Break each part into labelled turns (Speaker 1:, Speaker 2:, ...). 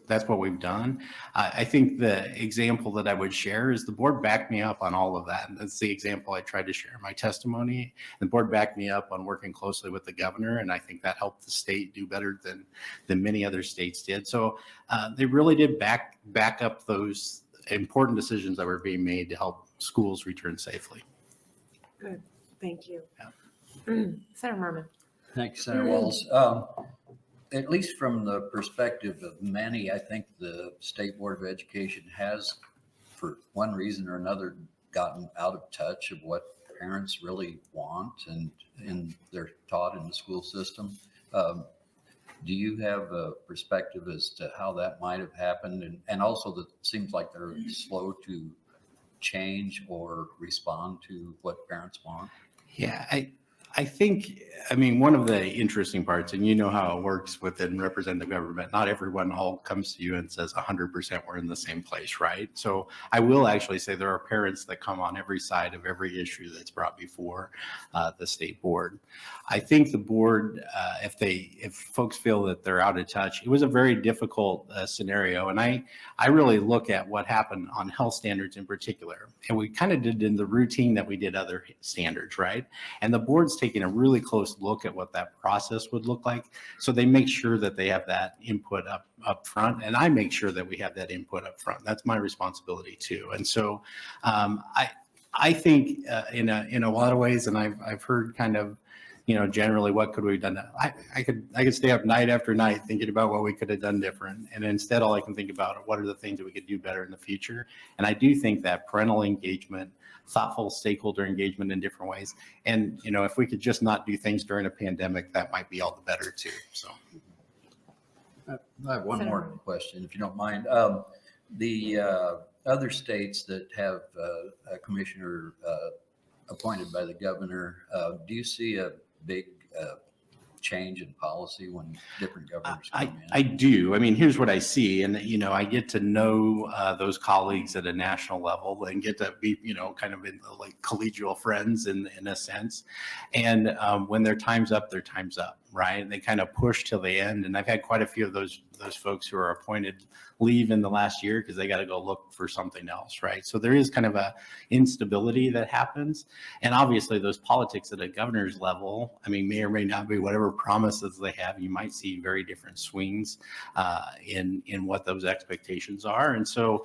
Speaker 1: that's what we've done. I think the example that I would share is the board backed me up on all of that. That's the example I tried to share in my testimony. The board backed me up on working closely with the governor, and I think that helped the state do better than many other states did. So they really did back up those important decisions that were being made to help schools return safely.
Speaker 2: Good, thank you.
Speaker 1: Yeah.
Speaker 2: Senator Merman.
Speaker 3: Thanks, Senator Walls. At least from the perspective of many, I think the State Board of Education has, for one reason or another, gotten out of touch of what parents really want and they're taught in the school system. Do you have a perspective as to how that might have happened? And also that it seems like they're slow to change or respond to what parents want.
Speaker 1: Yeah, I think, one of the interesting parts, and you know how it works within representative government, not everyone all comes to you and says 100% we're in the same place, right? So I will actually say there are parents that come on every side of every issue that's brought before the state board. I think the board, if folks feel that they're out of touch, it was a very difficult scenario. And I really look at what happened on health standards in particular. And we kind of did in the routine that we did other standards, right? And the board's taking a really close look at what that process would look like. So they make sure that they have that input up front. And I make sure that we have that input up front. That's my responsibility too. And so I think in a lot of ways, and I've heard kind of, generally what could we have done? I could stay up night after night thinking about what we could have done different. And instead, all I can think about are what are the things that we could do better in the future. And I do think that parental engagement, thoughtful stakeholder engagement in different ways. And, if we could just not do things during a pandemic, that might be all the better too. So.
Speaker 3: I have one more question, if you don't mind. The other states that have a commissioner appointed by the governor, do you see a big change in policy when different governors come in?
Speaker 1: I do. Here's what I see. And, I get to know those colleagues at a national level and get to be, kind of in like collegial friends in a sense. And when their time's up, their time's up, right? And they kind of push till the end. And I've had quite a few of those folks who are appointed leave in the last year because they got to go look for something else, right? So there is kind of a instability that happens. And obviously those politics at a governor's level, may or may not be whatever promises they have. You might see very different swings in what those expectations are. And so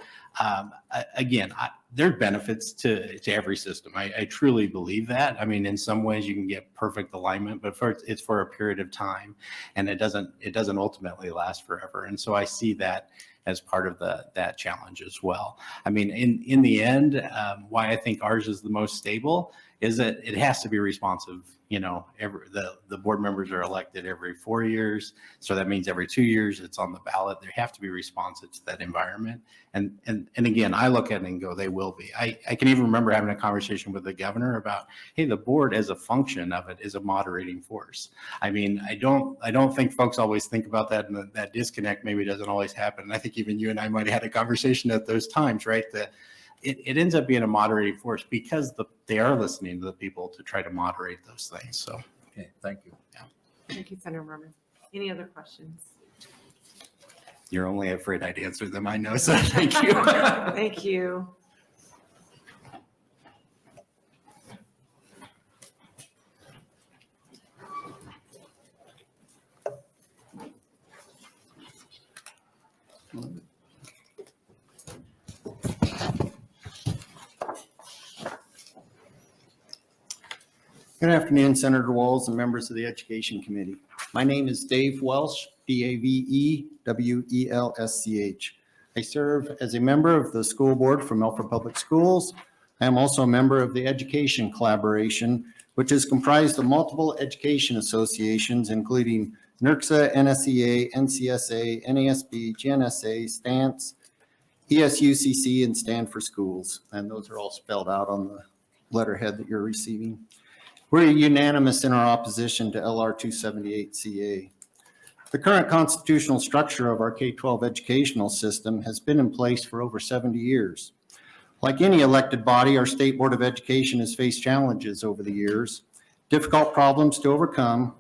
Speaker 1: again, there are benefits to every system. I truly believe that. In some ways you can get perfect alignment, but it's for a period of time, and it doesn't ultimately last forever. And so I see that as part of that challenge as well. In the end, why I think ours is the most stable is that it has to be responsive. The board members are elected every 4 years. So that means every 2 years it's on the ballot. They have to be responsive to that environment. And again, I look at it and go, they will be. I can even remember having a conversation with the governor about, hey, the board as a function of it is a moderating force. I don't think folks always think about that, and that disconnect maybe doesn't always happen. And I think even you and I might have had a conversation at those times, right? It ends up being a moderating force because they are listening to the people to try to moderate those things. So,
Speaker 3: okay, thank you.
Speaker 1: Yeah.
Speaker 2: Thank you, Senator Merman. Any other questions?
Speaker 1: You're only afraid I'd answer them, I know. So thank you.
Speaker 2: Thank you.
Speaker 4: Good afternoon, Senator Walls and members of the Education Committee. My name is Dave Welsh, D-A-V-E-W-E-L-S-C-H. I serve as a member of the school board for Milford Public Schools. I am also a member of the Education Collaboration, which is comprised of multiple education associations, including NERCSA, NSEA, NCSA, NASB, GNSA, STANCE, ESUCC, and Stand for Schools. And those are all spelled out on the letterhead that you're receiving. We're unanimous in our opposition to LR 278CA. The current constitutional structure of our K-12 educational system has been in place for over 70 years. Like any elected body, our State Board of Education has faced challenges over the years, difficult problems to overcome,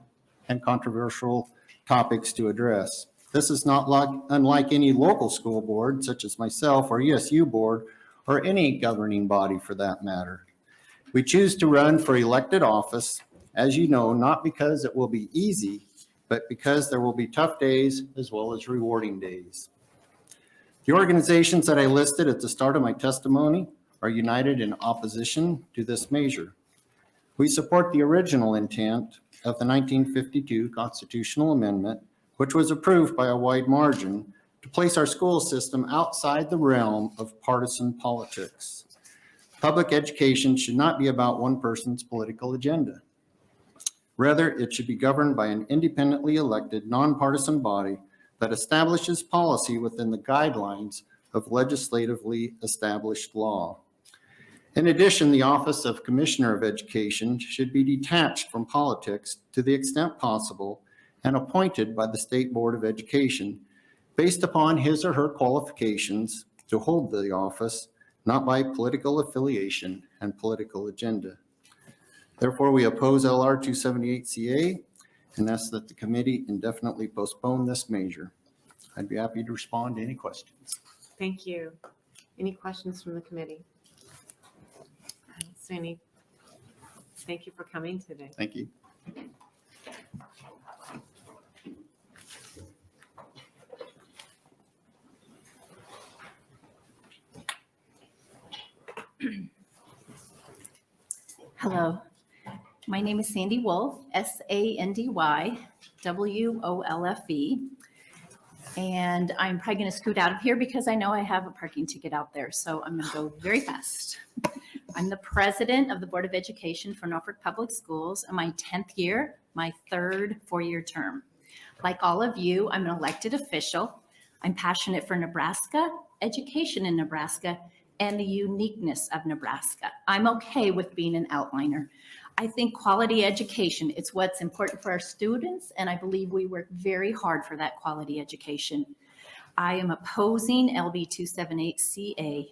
Speaker 4: and controversial topics to address. This is not unlike any local school board, such as myself or ESU board, or any governing body for that matter. We choose to run for elected office, as you know, not because it will be easy, but because there will be tough days as well as rewarding days. The organizations that I listed at the start of my testimony are united in opposition to this measure. We support the original intent of the 1952 constitutional amendment, which was approved by a wide margin to place our school system outside the realm of partisan politics. Public education should not be about one person's political agenda. Rather, it should be governed by an independently elected, nonpartisan body that establishes policy within the guidelines of legislatively established law. In addition, the Office of Commissioner of Education should be detached from politics to the extent possible and appointed by the State Board of Education based upon his or her qualifications to hold the office, not by political affiliation and political agenda. Therefore, we oppose LR 278CA and ask that the committee indefinitely postpone this measure. I'd be happy to respond to any questions.
Speaker 2: Thank you. Any questions from the committee? I don't see any. Thank you for coming today.
Speaker 4: Thank you.
Speaker 5: Hello, my name is Sandy Wolf, SandywWolfe, and I'm probably going to scoot out of here because I know I have a parking ticket out there, so I'm going to go very fast. I'm the president of the Board of Education for Norfolk Public Schools, in my 10th year, my third four-year term. Like all of you, I'm an elected official. I'm passionate for Nebraska, education in Nebraska, and the uniqueness of Nebraska. I'm okay with being an outliner. I think quality education, it's what's important for our students, and I believe we work very hard for that quality education. I am opposing LB 278CA.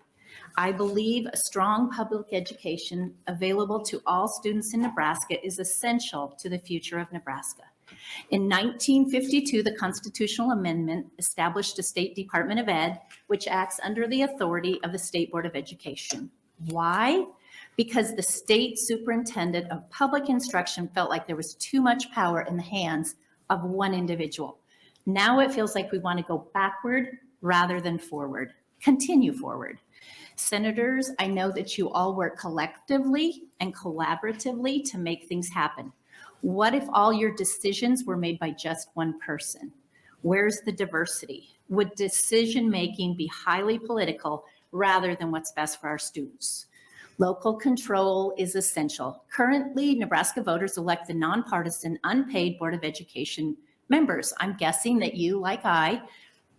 Speaker 5: I believe a strong public education available to all students in Nebraska is essential to the future of Nebraska. In 1952, the constitutional amendment established a state Department of Ed, which acts under the authority of the State Board of Education. Why? Because the state superintendent of public instruction felt like there was too much power in the hands of one individual. Now it feels like we want to go backward rather than forward. Continue forward. Senators, I know that you all work collectively and collaboratively to make things happen. What if all your decisions were made by just one person? Where's the diversity? Would decision-making be highly political rather than what's best for our students? Local control is essential. Currently, Nebraska voters elect the nonpartisan, unpaid Board of Education members. I'm guessing that you, like I,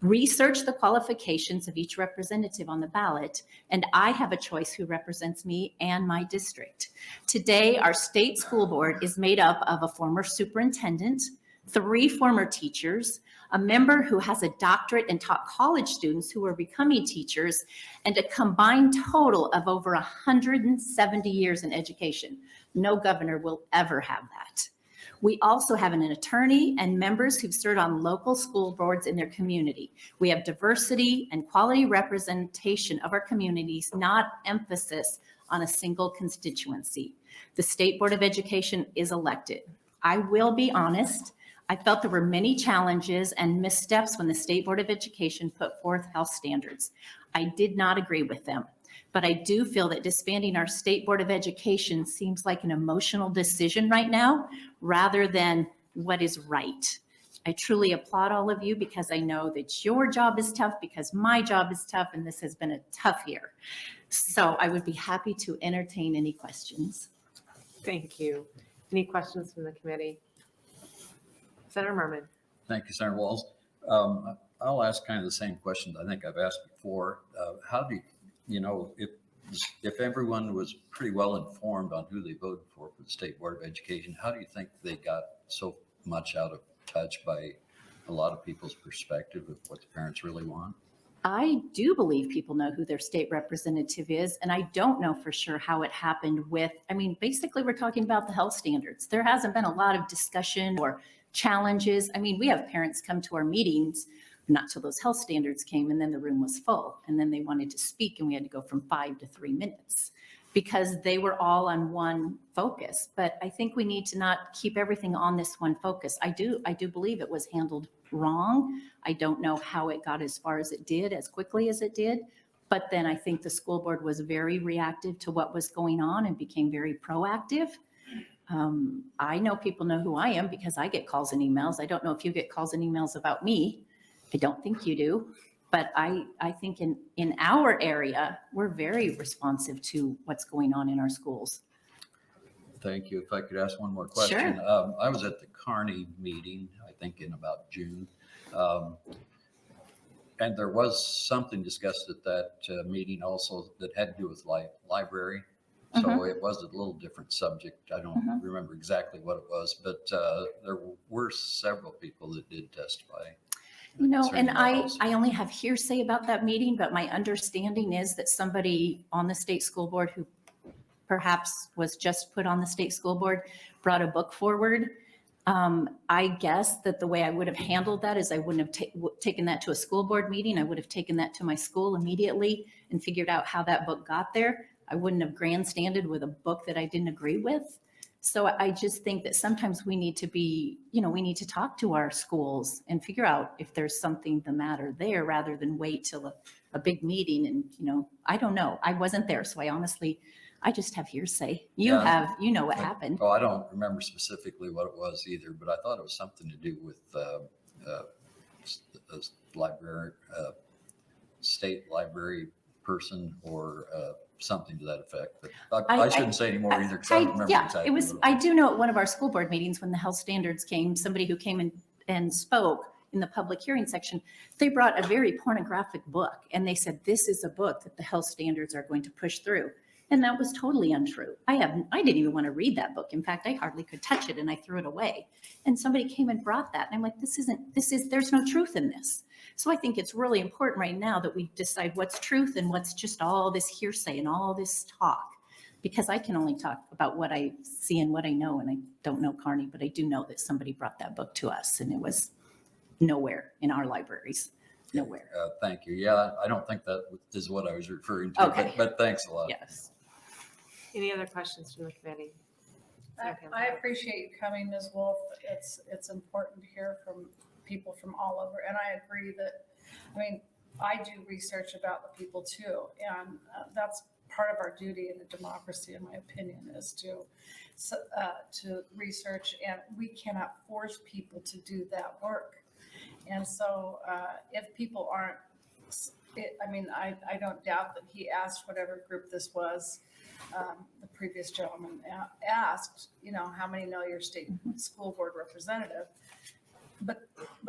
Speaker 5: research the qualifications of each representative on the ballot, and I have a choice who represents me and my district. Today, our state school board is made up of a former superintendent, 3 former teachers, a member who has a doctorate and taught college students who are becoming teachers, and a combined total of over 170 years in education. No governor will ever have that. We also have an attorney and members who've served on local school boards in their community. We have diversity and quality representation of our communities, not emphasis on a single constituency. The State Board of Education is elected. I will be honest, I felt there were many challenges and missteps when the State Board of Education put forth health standards. I did not agree with them. But I do feel that disbanding our State Board of Education seems like an emotional decision right now, rather than what is right. I truly applaud all of you because I know that your job is tough, because my job is tough, and this has been a tough year. So I would be happy to entertain any questions.
Speaker 2: Thank you. Any questions from the committee? Senator Merman.
Speaker 3: Thank you, Senator Walls. I'll ask kind of the same questions I think I've asked before. How do you know, if everyone was pretty well informed on who they voted for the State Board of Education, how do you think they got so much out of touch by a lot of people's perspective of what the parents really want?
Speaker 5: I do believe people know who their state representative is, and I don't know for sure how it happened with, I mean, basically we're talking about the health standards. There hasn't been a lot of discussion or challenges. I mean, we have parents come to our meetings, not till those health standards came, and then the room was full. And then they wanted to speak, and we had to go from 5 to 3 minutes because they were all on one focus. But I think we need to not keep everything on this one focus. I do believe it was handled wrong. I don't know how it got as far as it did, as quickly as it did. But then I think the school board was very reactive to what was going on and became very proactive. I know people know who I am because I get calls and emails. I don't know if you get calls and emails about me. I don't think you do. But I think in our area, we're very responsive to what's going on in our schools.
Speaker 3: Thank you. If I could ask one more question.
Speaker 5: Sure.
Speaker 3: I was at the Kearney meeting, I think in about June. And there was something discussed at that meeting also that had to do with library. So it was a little different subject. I don't remember exactly what it was, but there were several people that did testify.
Speaker 5: You know,
Speaker 3: concerning
Speaker 5: and
Speaker 3: those.
Speaker 5: I only have hearsay about that meeting, but my understanding is that somebody on the state school board who perhaps was just put on the state school board brought a book forward. I guess that the way I would have handled that is I wouldn't have taken that to a school board meeting. I would have taken that to my school immediately and figured out how that book got there. I wouldn't have grandstanded with a book that I didn't agree with. So I just think that sometimes we need to be, you know, we need to talk to our schools and figure out if there's something the matter there rather than wait till a big meeting. And, you know, I don't know. I wasn't there. So I just have hearsay. You know what happened.
Speaker 3: Oh, I don't remember specifically what it was either, but I thought it was something to do with a library, state library person or something to that effect. But I shouldn't say anymore either because I don't remember exactly.
Speaker 5: It was, I do know at one of our school board meetings when the health standards came, somebody who came and spoke in the public hearing section, they brought a very pornographic book and they said, this is a book that the health standards are going to push through. And that was totally untrue. I didn't even want to read that book. In fact, I hardly could touch it and I threw it away. And somebody came and brought that. And I'm like, there's no truth in this. So I think it's really important right now that we decide what's truth and what's just all this hearsay and all this talk. Because I can only talk about what I see and what I know. And I don't know Kearney, but I do know that somebody brought that book to us and it was nowhere in our libraries. Nowhere.
Speaker 3: Thank you. Yeah, I don't think that is what I was referring to,
Speaker 5: Okay.
Speaker 3: but thanks a lot.
Speaker 5: Yes.
Speaker 2: Any other questions from the committee?
Speaker 6: I appreciate you coming, Ms. Wolf. It's important to hear from people from all over. And I agree that, I mean, I do research about the people too. And that's part of our duty in a democracy, in my opinion, is to research. And we cannot force people to do that work. And so if people aren't, I don't doubt that he asked whatever group this was. The previous gentleman asked, you know, how many know your state school board representative, but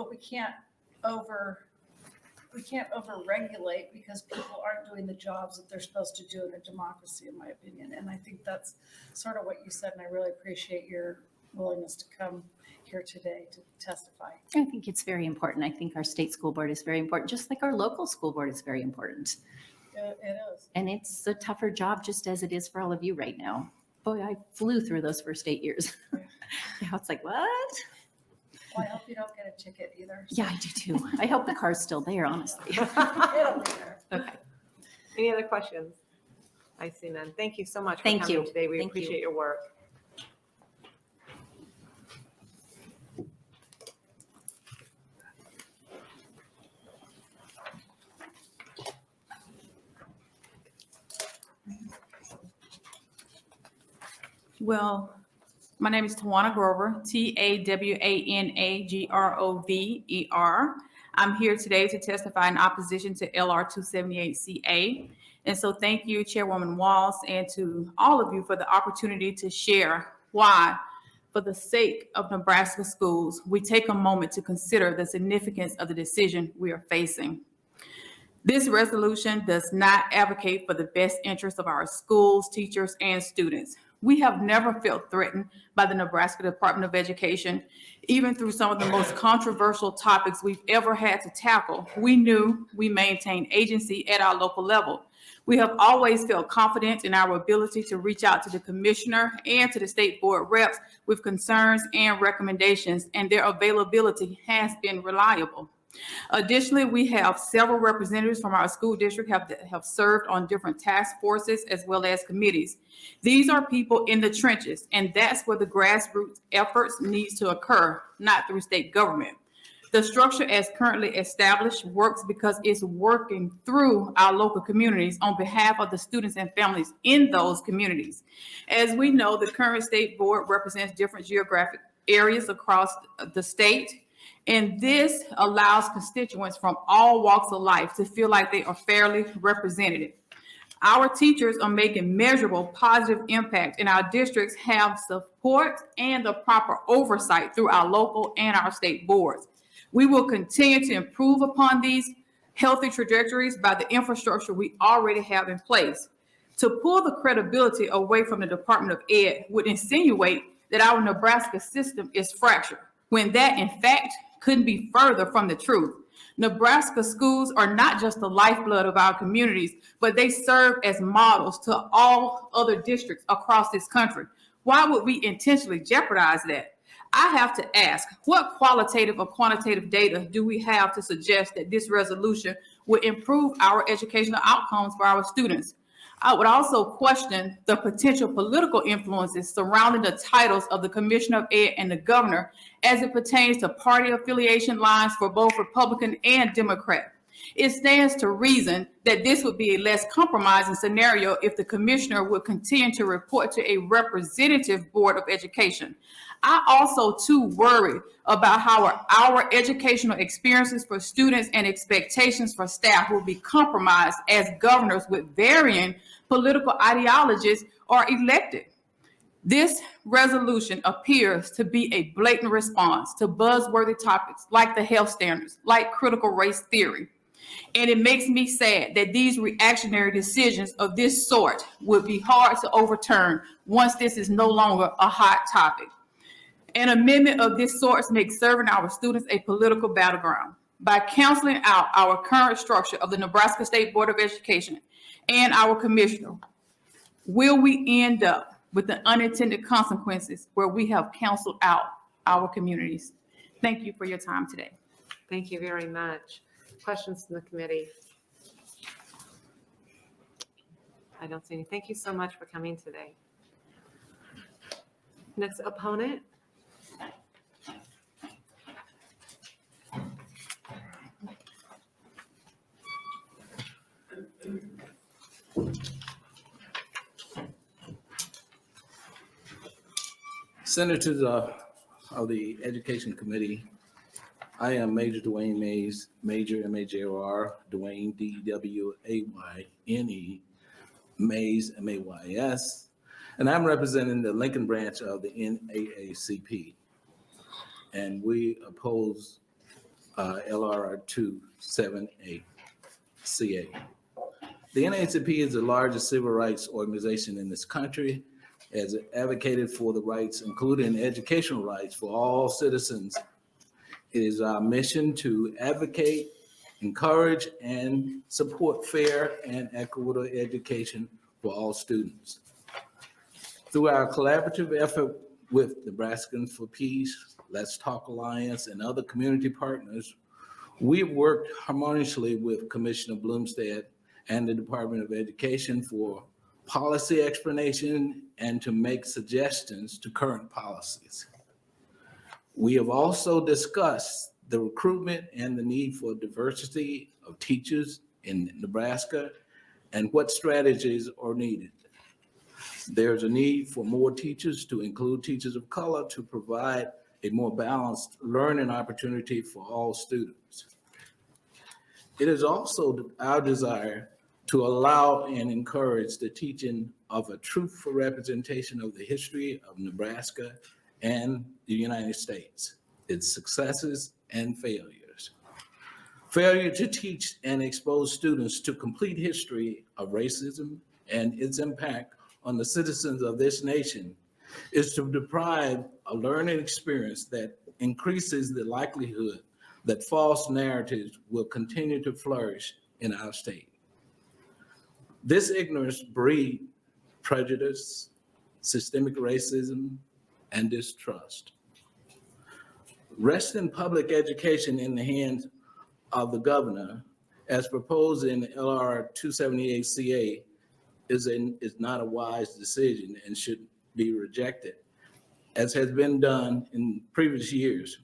Speaker 6: we can't over-regulate because people aren't doing the jobs that they're supposed to do in a democracy, in my opinion. And I think that's sort of what you said, and I really appreciate your willingness to come here today to testify.
Speaker 5: I think it's very important. I think our state school board is very important, just like our local school board is very important.
Speaker 6: It is.
Speaker 5: And it's a tougher job just as it is for all of you right now. Boy, I flew through those first 8 years. Now it's like, what?
Speaker 6: Well, I hope you don't get a ticket either.
Speaker 5: Yeah, I do too. I hope the car's still there, honestly.
Speaker 6: It'll be there.
Speaker 2: Okay. Any other questions? I see none. Thank you so much for
Speaker 5: Thank
Speaker 2: coming
Speaker 5: you.
Speaker 2: today. We
Speaker 5: Thank you.
Speaker 2: appreciate your work.
Speaker 7: Well, my name is Tawana Grover, TAWANAGROVER. I'm here today to testify in opposition to LR 278CA. And so thank you, Chairwoman Walls, and to all of you for the opportunity to share why, for the sake of Nebraska schools, we take a moment to consider the significance of the decision we are facing. This resolution does not advocate for the best interests of our schools, teachers, and students. We have never felt threatened by the Nebraska Department of Education. Even through some of the most controversial topics we've ever had to tackle, we knew we maintained agency at our local level. We have always felt confident in our ability to reach out to the commissioner and to the state board reps with concerns and recommendations, and their availability has been reliable. Additionally, we have several representatives from our school district have served on different task forces as well as committees. These are people in the trenches, and that's where the grassroots efforts needs to occur, not through state government. The structure as currently established works because it's working through our local communities on behalf of the students and families in those communities. As we know, the current state board represents different geographic areas across the state, and this allows constituents from all walks of life to feel like they are fairly represented. Our teachers are making measurable positive impact, and our districts have support and the proper oversight through our local and our state boards. We will continue to improve upon these healthy trajectories by the infrastructure we already have in place. To pull the credibility away from the Department of Ed would insinuate that our Nebraska system is fractured, when that, in fact, couldn't be further from the truth. Nebraska schools are not just the lifeblood of our communities, but they serve as models to all other districts across this country. Why would we intentionally jeopardize that? I have to ask, what qualitative or quantitative data do we have to suggest that this resolution would improve our educational outcomes for our students? I would also question the potential political influences surrounding the titles of the Commissioner of Ed and the Governor as it pertains to party affiliation lines for both Republican and Democrat. It stands to reason that this would be a less compromising scenario if the commissioner would continue to report to a representative board of education. I also too worry about how our educational experiences for students and expectations for staff will be compromised as governors with varying political ideologies are elected. This resolution appears to be a blatant response to buzzworthy topics like the health standards, like critical race theory. And it makes me sad that these reactionary decisions of this sort would be hard to overturn once this is no longer a hot topic. An amendment of this sort makes serving our students a political battleground. By canceling out our current structure of the Nebraska State Board of Education and our commissioner, will we end up with the unintended consequences where we have canceled out our communities? Thank you for your time today.
Speaker 2: Thank you very much. Questions from the committee? I don't see any. Thank you so much for coming today. Next opponent.
Speaker 8: Senators of the Education Committee, I am Major Dwayne Mays, Major M-A-J-O-R, Dwayne D-W-A-Y-N-E, Mays M-A-Y-S, and I'm representing the Lincoln branch of the NAACP. And we oppose LR 278CA. The NAACP is the largest civil rights organization in this country, has advocated for the rights, including educational rights for all citizens. It is our mission to advocate, encourage, and support fair and equitable education for all students. Through our collaborative effort with Nebraskans for Peace, Let's Talk Alliance, and other community partners, we've worked harmoniously with Commissioner Bloomstead and the Department of Education for policy explanation and to make suggestions to current policies. We have also discussed the recruitment and the need for diversity of teachers in Nebraska and what strategies are needed. There's a need for more teachers, to include teachers of color, to provide a more balanced learning opportunity for all students. It is also our desire to allow and encourage the teaching of a truthful representation of the history of Nebraska and the United States, its successes and failures. Failure to teach and expose students to complete history of racism and its impact on the citizens of this nation is to deprive a learning experience that increases the likelihood that false narratives will continue to flourish in our state. This ignorance breeds prejudice, systemic racism, and distrust. Resting public education in the hands of the governor, as proposed in LR 278CA, is not a wise decision and should be rejected, as has been done in previous years.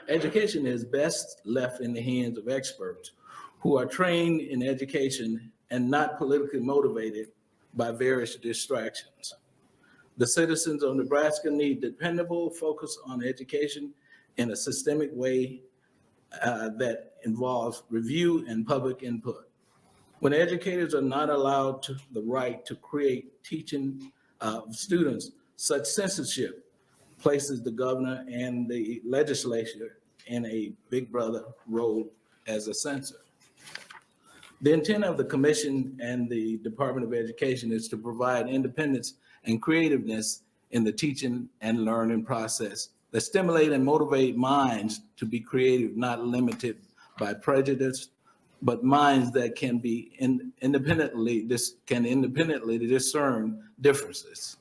Speaker 8: Education is best left in the hands of experts who are trained in education and not politically motivated by various distractions. The citizens of Nebraska need dependable focus on education in a systemic way that involves review and public input. When educators are not allowed the right to create teaching students, such censorship places the governor and the legislature in a big brother role as a censor. The intent of the commission and the Department of Education is to provide independence and creativeness in the teaching and learning process that stimulate and motivate minds to be creative, not limited by prejudice, but minds that can be independently discern differences.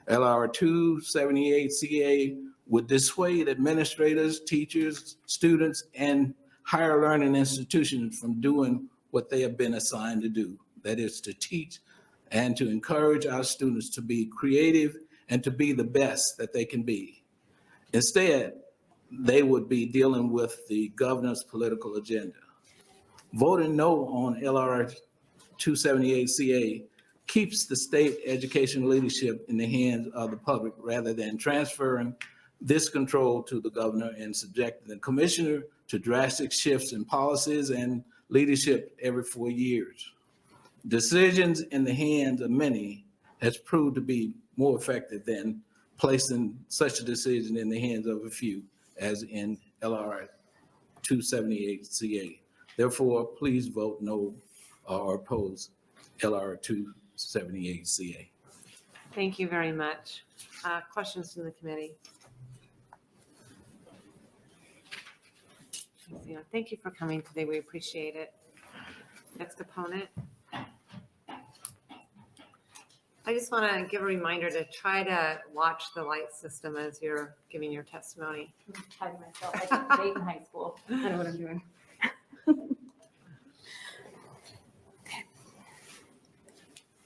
Speaker 8: LR 278CA would dissuade administrators, teachers, students, and higher learning institutions from doing what they have been assigned to do. That is to teach and to encourage our students to be creative and to be the best that they can be. Instead, they would be dealing with the governor's political agenda. Voting no on LR 278CA keeps the state education leadership in the hands of the public rather than transferring this control to the governor and subjecting the commissioner to drastic shifts in policies and leadership every 4 years. Decisions in the hands of many has proved to be more effective than placing such a decision in the hands of a few, as in LR 278CA. Therefore, please vote no or oppose LR 278CA.
Speaker 2: Thank you very much. Questions from the committee? Thank you for coming today. We appreciate it. Next opponent. I just want to give a reminder to try to watch the light system as you're giving your testimony.
Speaker 5: I'm hiding myself. I took a date in high school. I know what I'm doing.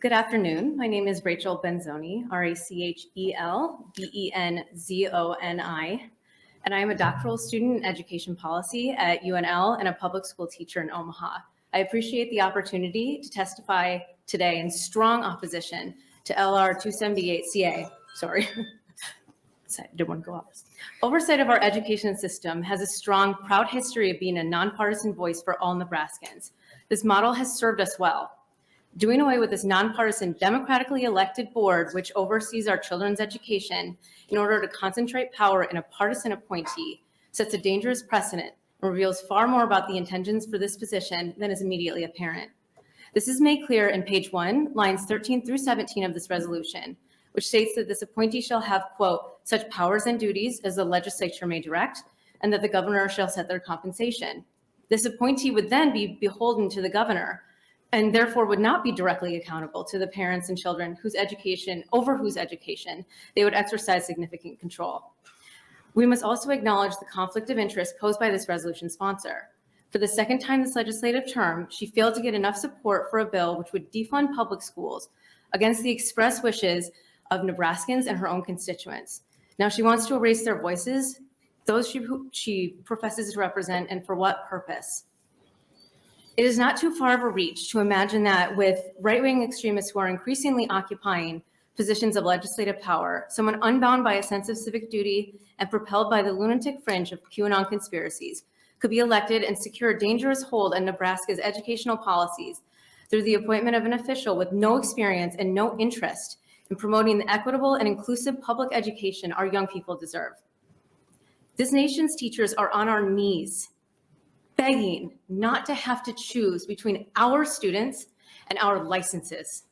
Speaker 5: Good afternoon. My name is Rachel Benzoni, RACHEL BENZONI, and I am a doctoral student in education policy at UNL and a public school teacher in Omaha. I appreciate the opportunity to testify today in strong opposition to LR 278CA. Sorry, I didn't want to go off. Oversight of our education system has a strong, proud history of being a nonpartisan voice for all Nebraskans. This model has served us well. Doing away with this nonpartisan, democratically elected board, which oversees our children's education in order to concentrate power in a partisan appointee, sets a dangerous precedent and reveals far more about the intentions for this position than is immediately apparent. This is made clear in page 1, lines 13 through 17 of this resolution, which states that this appointee shall have, quote, such powers and duties as the legislature may direct, and that the governor shall set their compensation. This appointee would then be beholden to the governor, and therefore would not be directly accountable to the parents and children over whose education they would exercise significant control. We must also acknowledge the conflict of interest posed by this resolution sponsor. For the second time this legislative term, she failed to get enough support for a bill which would defund public schools against the express wishes of Nebraskans and her own constituents. Now she wants to erase their voices, those she professes to represent, and for what purpose? It is not too far of a reach to imagine that with right-wing extremists who are increasingly occupying positions of legislative power, someone unbound by a sense of civic duty and propelled by the lunatic fringe of QAnon conspiracies could be elected and secure a dangerous hold on Nebraska's educational policies through the appointment of an official with no experience and no interest in promoting the equitable and inclusive public education our young people deserve. This nation's teachers are on our knees, begging not to have to choose between our students and our licenses.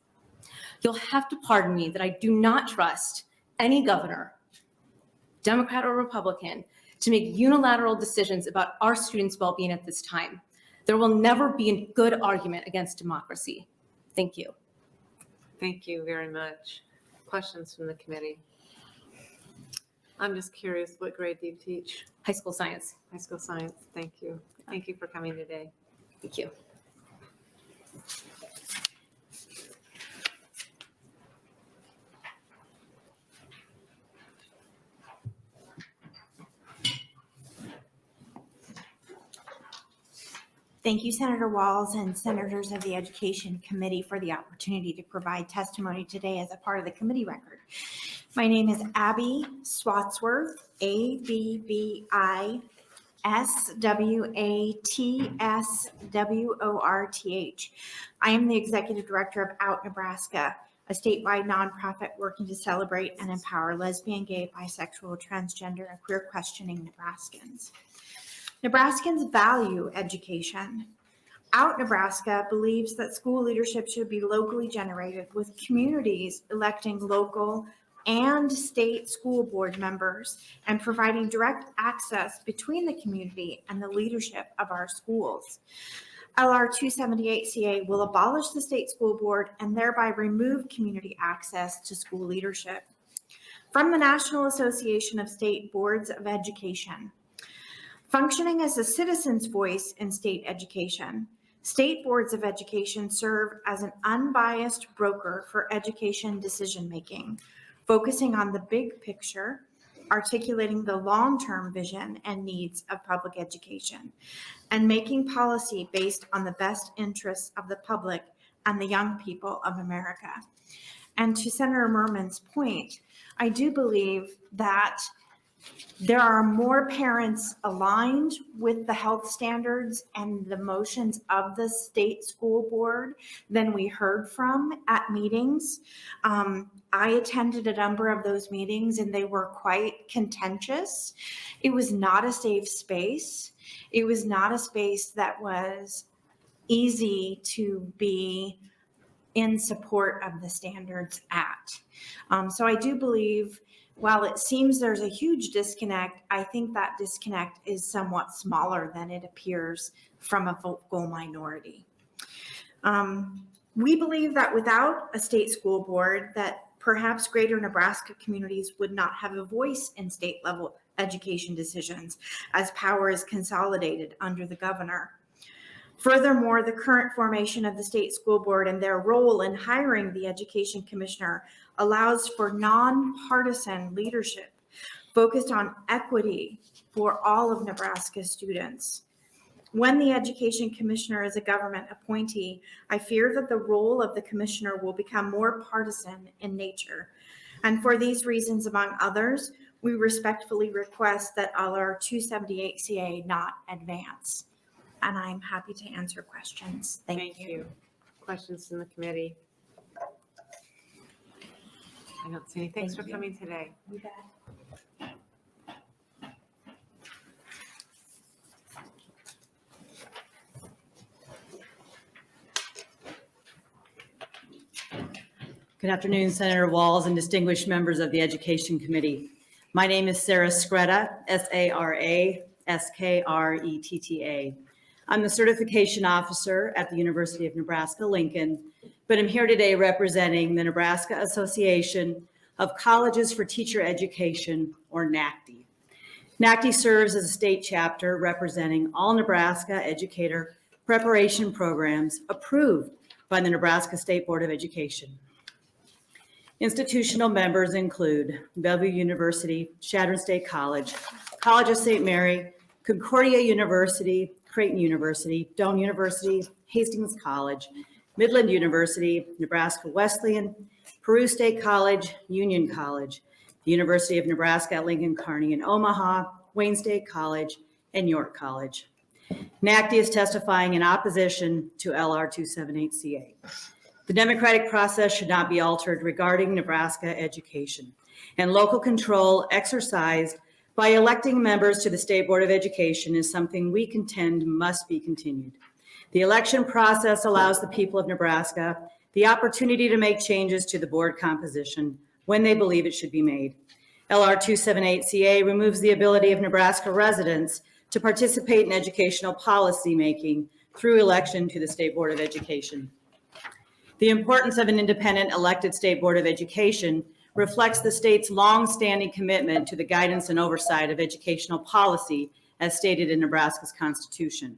Speaker 5: You'll have to pardon me that I do not trust any governor, Democrat or Republican, to make unilateral decisions about our students' well-being at this time. There will never be a good argument against democracy.
Speaker 9: Thank you.
Speaker 2: Thank you very much. Questions from the committee? I'm just curious, what grade do you teach?
Speaker 9: High school science.
Speaker 2: High school science. Thank you. Thank you for coming today.
Speaker 9: Thank you.
Speaker 10: Thank you, Senator Walls and senators of the Education Committee for the opportunity to provide testimony today as a part of the committee record. My name is Abby Swatsworth, ABBISWATSWORTH. I am the Executive Director of Out Nebraska, a statewide nonprofit working to celebrate and empower lesbian, gay, bisexual, transgender, and queer questioning Nebraskans. Nebraskans value education. Out Nebraska believes that school leadership should be locally generated, with communities electing local and state school board members and providing direct access between the community and the leadership of our schools. LR 278CA will abolish the state school board and thereby remove community access to school leadership. From the National Association of State Boards of Education, functioning as a citizen's voice in state education, state boards of education serve as an unbiased broker for education decision-making, focusing on the big picture, articulating the long-term vision and needs of public education, and making policy based on the best interests of the public and the young people of America. And to Senator Merman's point, I do believe that there are more parents aligned with the health standards and the motions of the state school board than we heard from at meetings. I attended a number of those meetings and they were quite contentious. It was not a safe space. It was not a space that was easy to be in support of the standards at. So I do believe, while it seems there's a huge disconnect, I think that disconnect is somewhat smaller than it appears from a vocal minority. We believe that without a state school board, that perhaps greater Nebraska communities would not have a voice in state level education decisions, as power is consolidated under the governor. Furthermore, the current formation of the state school board and their role in hiring the education commissioner allows for nonpartisan leadership focused on equity for all of Nebraska's students. When the education commissioner is a government appointee, I fear that the role of the commissioner will become more partisan in nature. And for these reasons, among others, we respectfully request that LR 278CA not advance. And I'm happy to answer questions. Thank you.
Speaker 2: Questions from the committee? I don't see any. Thanks for coming today.
Speaker 10: You bet.
Speaker 11: Good afternoon, Senator Walls and distinguished members of the Education Committee. My name is Sarah Skretta, S-A-R-A-S-K-R-E-T-T-A. I'm the certification officer at the University of Nebraska-Lincoln, but I'm here today representing the Nebraska Association of Colleges for Teacher Education, or NACTE. NACTE serves as a state chapter representing all Nebraska educator preparation programs approved by the Nebraska State Board of Education. Institutional members include Bellevue University, Chadron State College, College of St. Mary, Concordia University, Creighton University, Doane University, Hastings College, Midland University, Nebraska Wesleyan, Peru State College, Union College, the University of Nebraska at Lincoln Kearney in Omaha, Wayne State College, and York College. NACTE is testifying in opposition to LR 278CA. The democratic process should not be altered regarding Nebraska education, and local control exercised by electing members to the State Board of Education is something we contend must be continued. The election process allows the people of Nebraska the opportunity to make changes to the board composition when they believe it should be made. LR 278CA removes the ability of Nebraska residents to participate in educational policy making through election to the State Board of Education. The importance of an independent elected state board of education reflects the state's long-standing commitment to the guidance and oversight of educational policy as stated in Nebraska's Constitution.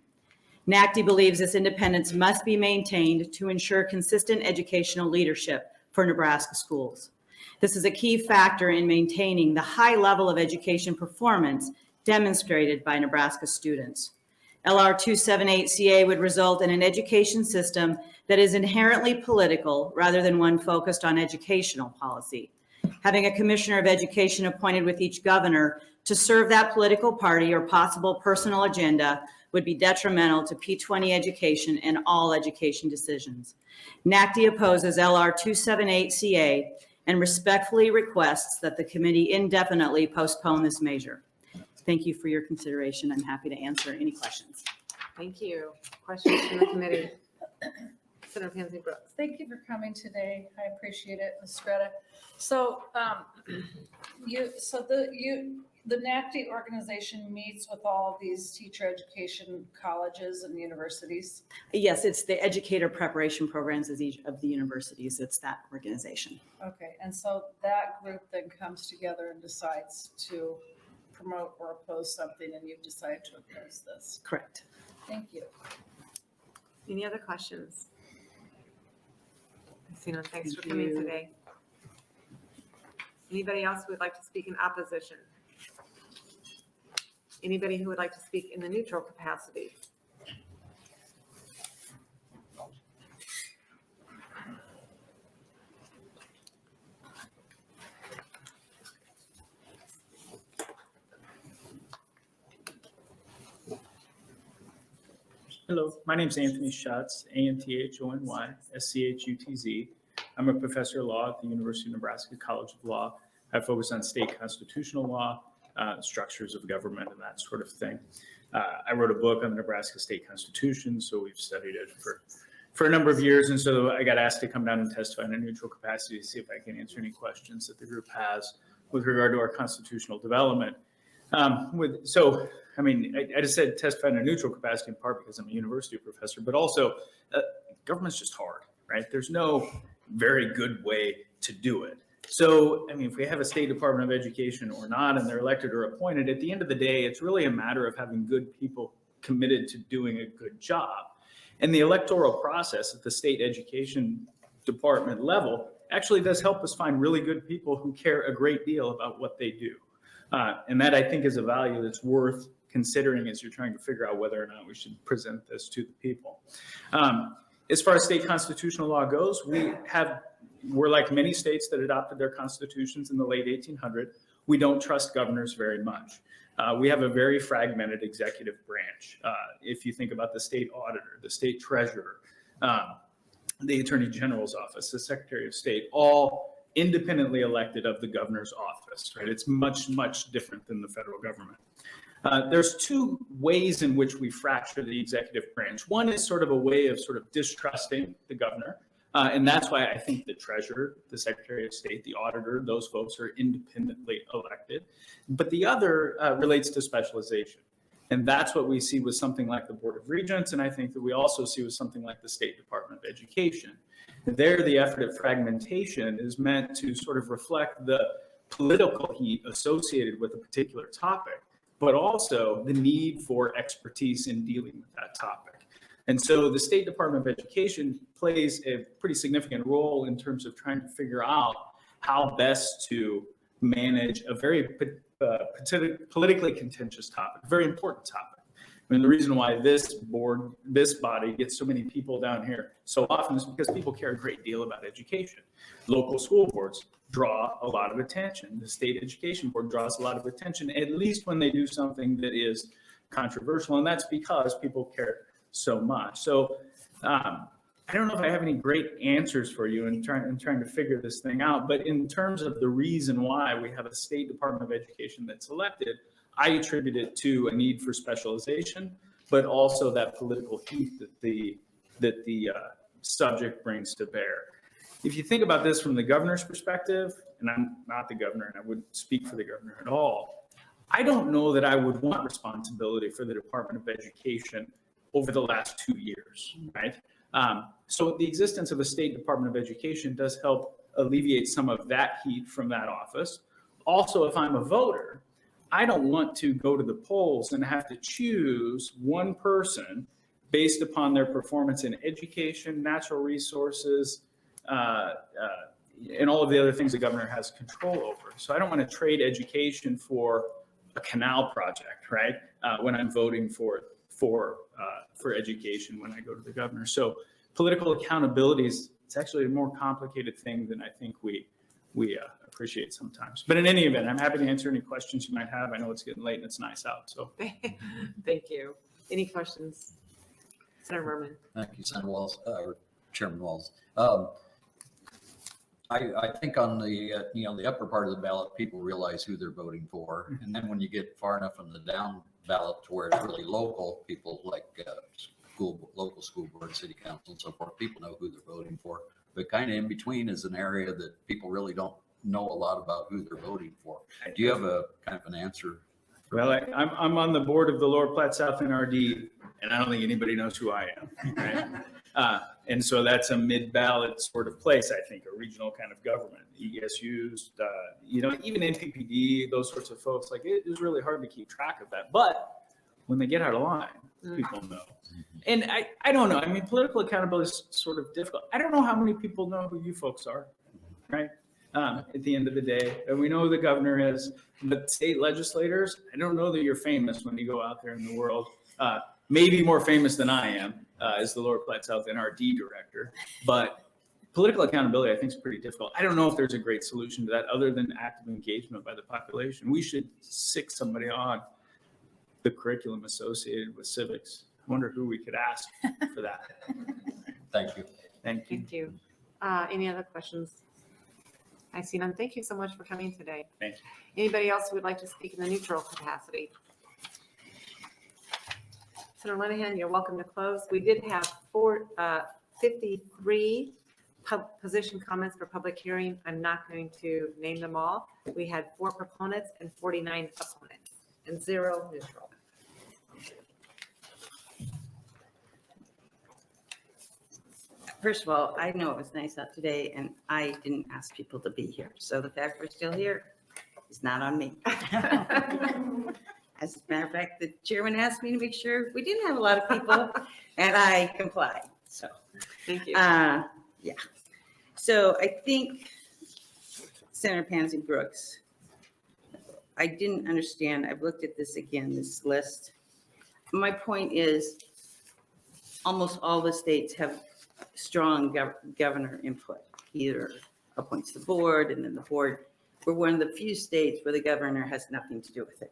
Speaker 11: NACD believes this independence must be maintained to ensure consistent educational leadership for Nebraska schools. This is a key factor in maintaining the high level of education performance demonstrated by Nebraska students. LR 278CA would result in an education system that is inherently political rather than one focused on educational policy. Having a commissioner of education appointed with each governor to serve that political party or possible personal agenda would be detrimental to P20 education and all education decisions. NACD opposes LR 278CA and respectfully requests that the committee indefinitely postpone this measure. Thank you for your consideration. I'm happy to answer any questions.
Speaker 2: Thank you. Questions from the committee? Senator Pansy Brooks.
Speaker 6: Thank you for coming today. I appreciate it, Ms. Greta. So, the NACD organization meets with all of these teacher education colleges and universities.
Speaker 11: Yes, it's the educator preparation programs of each of the universities. It's that organization.
Speaker 6: Okay, and so that group then comes together and decides to promote or oppose something, and you've decided to oppose this.
Speaker 11: Correct.
Speaker 6: Thank you.
Speaker 2: Any other questions? I see none. Thanks for coming today. Anybody else who would like to speak in opposition? Anybody who would like to speak in the neutral capacity?
Speaker 9: Hello, my name is Anthony Schatz, A-N-T-H-O-N-Y, S-C-H-U-T-Z. I'm a professor of law at the University of Nebraska College of Law. I focus on state constitutional law, structures of government, and that sort of thing. I wrote a book on the Nebraska state constitution, so we've studied it for a number of years. And so I got asked to come down and testify in a neutral capacity to see if I can answer any questions that the group has with regard to our constitutional development. I just said testify in a neutral capacity in part because I'm a university professor, but also government's just hard, right? There's no very good way to do it. So, if we have a State Department of Education or not, and they're elected or appointed, at the end of the day, it's really a matter of having good people committed to doing a good job. And the electoral process at the state education department level actually does help us find really good people who care a great deal about what they do. And that, I think, is a value that's worth considering as you're trying to figure out whether or not we should present this to the people. As far as state constitutional law goes, we're like many states that adopted their constitutions in the late 1800s. We don't trust governors very much. We have a very fragmented executive branch. If you think about the state auditor, the state treasurer, the attorney general's office, the secretary of state, all independently elected of the governor's office, right? It's much, much different than the federal government. There's two ways in which we fracture the executive branch. One is sort of a way of sort of distrusting the governor. And that's why I think the treasurer, the secretary of state, the auditor, those folks are independently elected. But the other relates to specialization. And that's what we see with something like the Board of Regents. And I think that we also see with something like the State Department of Education. There, the effort of fragmentation is meant to sort of reflect the political heat associated with a particular topic, but also the need for expertise in dealing with that topic. And so the State Department of Education plays a pretty significant role in terms of trying to figure out how best to manage a very politically contentious topic, a very important topic. The reason why this body gets so many people down here so often is because people care a great deal about education. Local school boards draw a lot of attention. The state education board draws a lot of attention, at least when they do something that is controversial, and that's because people care so much. So I don't know if I have any great answers for you in trying to figure this thing out, but in terms of the reason why we have a State Department of Education that's elected, I attribute it to a need for specialization, but also that political heat that the subject brings to bear. If you think about this from the governor's perspective, and I'm not the governor and I wouldn't speak for the governor at all, I don't know that I would want responsibility for the Department of Education over the last 2 years, right? So the existence of a state Department of Education does help alleviate some of that heat from that office. Also, if I'm a voter, I don't want to go to the polls and have to choose one person based upon their performance in education, natural resources, and all of the other things the governor has control over. So I don't want to trade education for a canal project, right? When I'm voting for education when I go to the governor. So political accountability is, it's actually a more complicated thing than I think we appreciate sometimes. But in any event, I'm happy to answer any questions you might have. I know it's getting late and it's nice out, so.
Speaker 2: Thank you. Any questions? Senator Merman.
Speaker 3: Thank you, Sen Walls, or Chairman Walls. I think on the, the upper part of the ballot, people realize who they're voting for. And then when you get far enough on the down ballot to where it's really local, people like local school board, city council and so forth, people know who they're voting for. But kind of in between is an area that people really don't know a lot about who they're voting for. Do you have a kind of an answer?
Speaker 9: Well, I'm on the board of the Lower Platte South NRD, and I don't think anybody knows who I am, right? And so that's a mid-ballot sort of place, I think, a regional kind of government. ESUs, even NPPD, those sorts of folks, like it is really hard to keep track of that. But when they get out of line, people know. And I don't know. I mean, political accountability is sort of difficult. I don't know how many people know who you folks are, right? At the end of the day, and we know who the governor is, but state legislators, I don't know that you're famous when you go out there in the world. Maybe more famous than I am as the Lower Platte South NRD director, but political accountability, I think, is pretty difficult. I don't know if there's a great solution to that other than active engagement by the population. We should sick somebody on the curriculum associated with civics. I wonder who we could ask for that.
Speaker 3: Thank you.
Speaker 9: Thank you.
Speaker 2: Thank you. Any other questions? I see none. Thank you so much for coming today.
Speaker 9: Thank you.
Speaker 2: Anybody else who would like to speak in the neutral capacity? Senator Linehan, you're welcome to close. We did have 53 position comments for public hearing. I'm not going to name them all. We had 4 proponents and 49 opponents and 0 neutral.
Speaker 12: First of all, I know it was nice out today and I didn't ask people to be here. So the fact we're still here is not on me. As a matter of fact, the chairman asked me to make sure we didn't have a lot of people and I complied. So,
Speaker 2: Thank you.
Speaker 12: yeah. So I think Senator Pans and Brooks, I didn't understand. I've looked at this again, this list. My point is almost all the states have strong governor input, either appoints the board and then the board. We're one of the few states where the governor has nothing to do with it.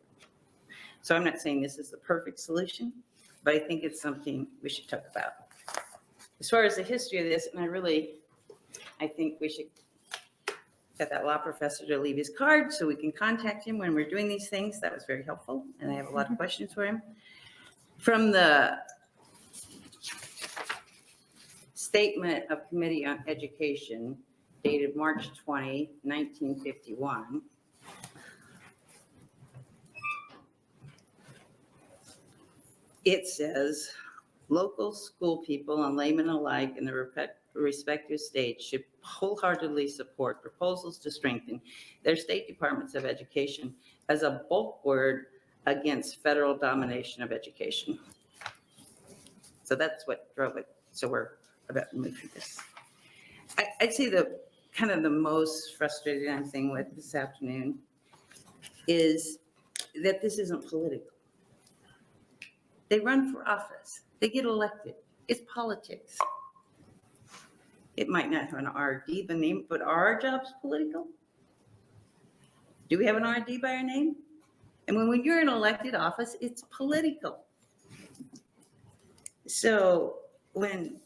Speaker 12: So I'm not saying this is the perfect solution, but I think it's something we should talk about. As far as the history of this, and I think we should get that law professor to leave his card so we can contact him when we're doing these things. That was very helpful, and I have a lot of questions for him. From the Statement of Committee on Education dated March 20, 1951. It says, local school people and laymen alike in the respective states should wholeheartedly support proposals to strengthen their state departments of education as a bulwark against federal domination of education. So that's what drove it. So we're about to move through this. I'd say the kind of the most frustrating thing with this afternoon is that this isn't political. They run for office. They get elected. It's politics. It might not have an RD, the name, but are our jobs political? Do we have an RD by our name? And when you're in elected office, it's political. So when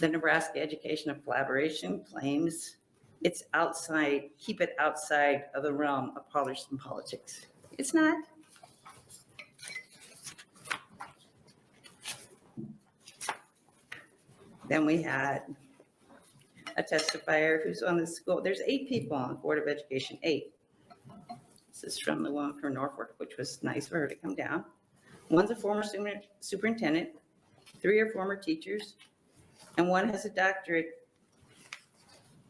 Speaker 12: the Nebraska Education of Collaboration claims it's outside, keep it outside of the realm of partisan politics. It's not. Then we had a testifier who's on the school. There's 8 people on the Board of Education, 8. This is from the one from Norfolk, which was nice for her to come down. One's a former superintendent, 3 are former teachers, and one has a doctorate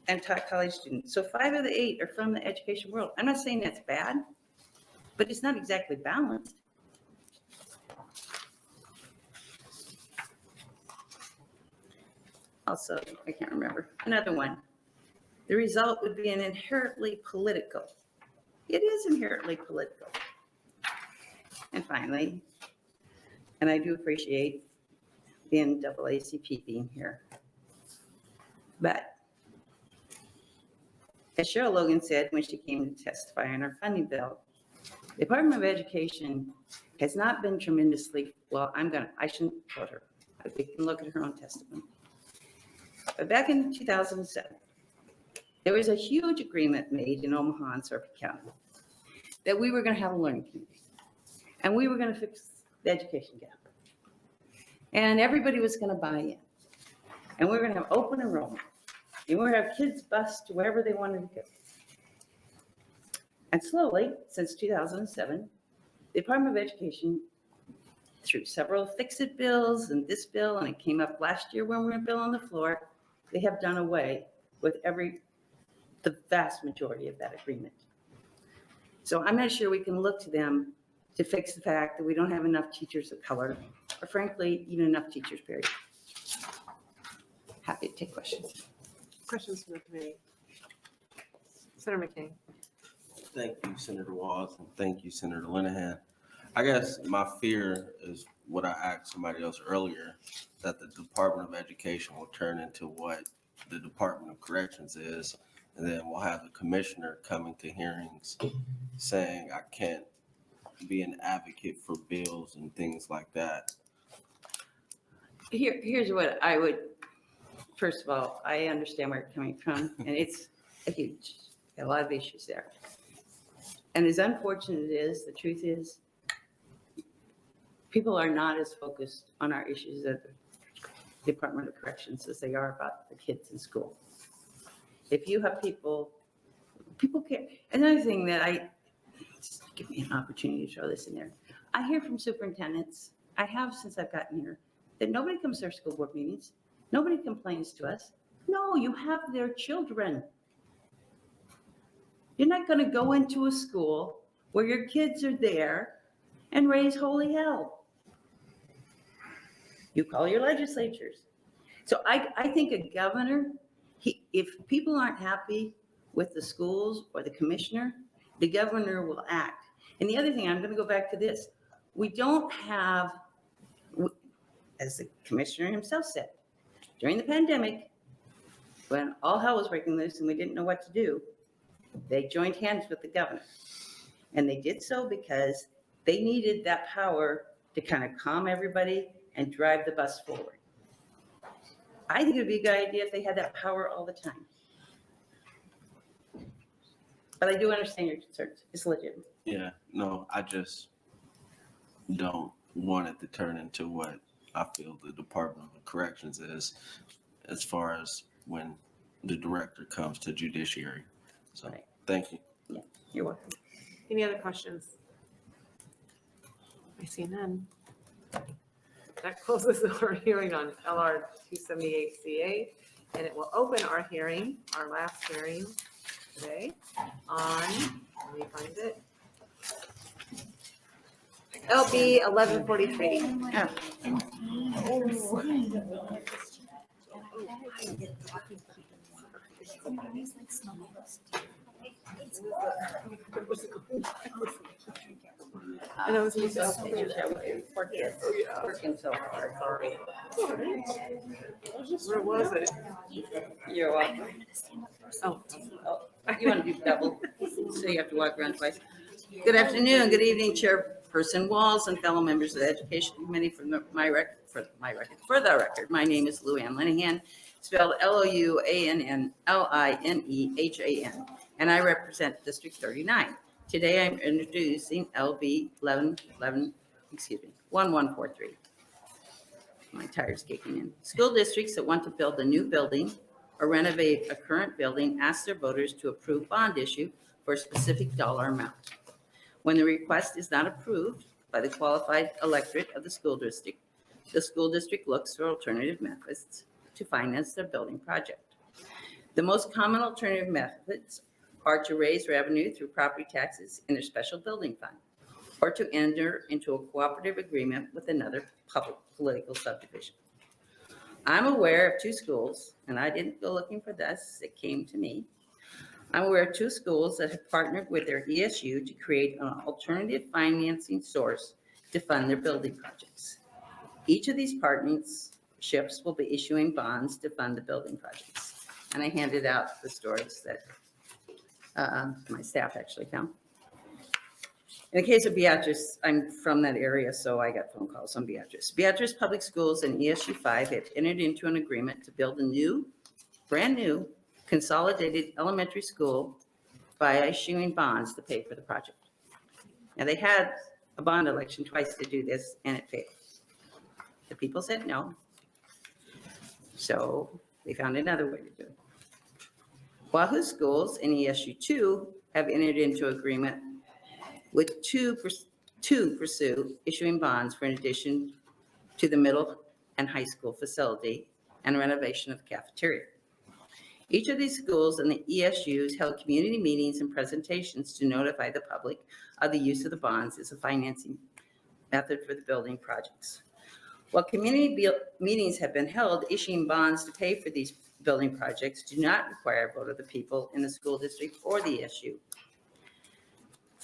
Speaker 12: and taught college students. So 5 of the 8 are from the education world. I'm not saying that's bad, but it's not exactly balanced. Also, I can't remember, another one. The result would be an inherently political. It is inherently political. And finally, and I do appreciate the NAACP being here, but as Cheryl Logan said when she came to testify on our funding bill, the Department of Education has not been tremendously, well, I shouldn't quote her. We can look at her own testimony. But back in 2007, there was a huge agreement made in Omaha and Sarpy County that we were going to have a learning community and we were going to fix the education gap. And everybody was going to buy in. And we were going to have open enrollment. And we were going to have kids bused to wherever they wanted to go. And slowly, since 2007, the Department of Education, through several fix-it bills and this bill, and it came up last year when we were a bill on the floor, they have done away with the vast majority of that agreement. So I'm not sure we can look to them to fix the fact that we don't have enough teachers of color, or frankly, even enough teachers, period. Happy to take questions.
Speaker 2: Questions from the committee? Senator McCain.
Speaker 13: Thank you, Senator Walls, and thank you, Senator Linehan. I guess my fear is what I asked somebody else earlier, that the Department of Education will turn into what the Department of Corrections is, and then we'll have the commissioner coming to hearings saying, I can't be an advocate for bills and things like that.
Speaker 12: Here's what I would, first of all, I understand where you're coming from, and it's a lot of issues there. And as unfortunate it is, the truth is, people are not as focused on our issues at the Department of Corrections as they are about the kids in school. If you have people care. Another thing that just give me an opportunity to throw this in there. I hear from superintendents, I have since I've gotten here, that nobody comes to our school board meetings. Nobody complains to us. No, you have their children. You're not going to go into a school where your kids are there and raise holy hell. You call your legislatures. So I think a governor, if people aren't happy with the schools or the commissioner, the governor will act. And the other thing, I'm going to go back to this. We don't have, as the commissioner himself said, during the pandemic, when all hell was breaking loose and we didn't know what to do, they joined hands with the governor. And they did so because they needed that power to kind of calm everybody and drive the bus forward. I think it would be a good idea if they had that power all the time. But I do understand your concerns. It's legitimate.
Speaker 13: Yeah, no, I just don't want it to turn into what I feel the Department of Corrections is, as far as when the director comes to judiciary. So,
Speaker 12: Right.
Speaker 13: Thank you.
Speaker 12: Yeah, you're welcome.
Speaker 2: Any other questions? I see none. That closes our hearing on LR 278CA, and it will open our hearing, our last hearing today on, let me find it, LB 1143. I know it's just
Speaker 12: Working so hard.
Speaker 2: Where was it?
Speaker 12: You're welcome.
Speaker 2: Oh,
Speaker 12: You want to do double, so you have to walk around twice. Good afternoon, good evening, Chairperson Walls and fellow members of the Education Committee. For the record, my name is Lou Ann Linehan, spelled Louannenlinehan, and I represent District 39. Today, I'm introducing LB 1143. My tire's kicking in. School districts that want to build a new building or renovate a current building ask their voters to approve bond issue for a specific dollar amount. When the request is not approved by the qualified electorate of the school district looks for alternative methods to finance their building project. The most common alternative methods are to raise revenue through property taxes in their special building fund, or to enter into a cooperative agreement with another public political subdivision. I'm aware of 2 schools, and I didn't go looking for this, it came to me. I'm aware of 2 schools that have partnered with their ESU to create an alternative financing source to fund their building projects. Each of these partnerships will be issuing bonds to fund the building projects. And I handed out the stories that my staff actually found. In the case of Beatrice, I'm from that area, so I got phone calls on Beatrice. Beatrice Public Schools and ESU 5 have entered into an agreement to build a brand new, consolidated elementary school by issuing bonds to pay for the project. Now, they had a bond election twice to do this, and it failed. The people said no, so they found another way to do it. Wahoo Schools and ESU 2 have entered into agreement with to pursue issuing bonds for an addition to the middle and high school facility and renovation of the cafeteria. Each of these schools and the ESUs held community meetings and presentations to notify the public of the use of the bonds as a financing method for the building projects. While community meetings have been held, issuing bonds to pay for these building projects do not require a vote of the people in the school district or the ESU.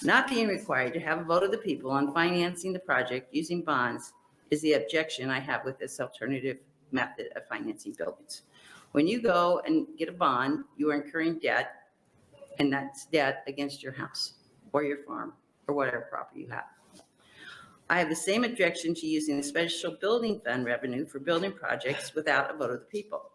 Speaker 12: Not being required to have a vote of the people on financing the project using bonds is the objection I have with this alternative method of financing buildings. When you go and get a bond, you are incurring debt, and that's debt against your house or your farm or whatever property you have. I have the same objection to using the special building fund revenue for building projects without a vote of the people.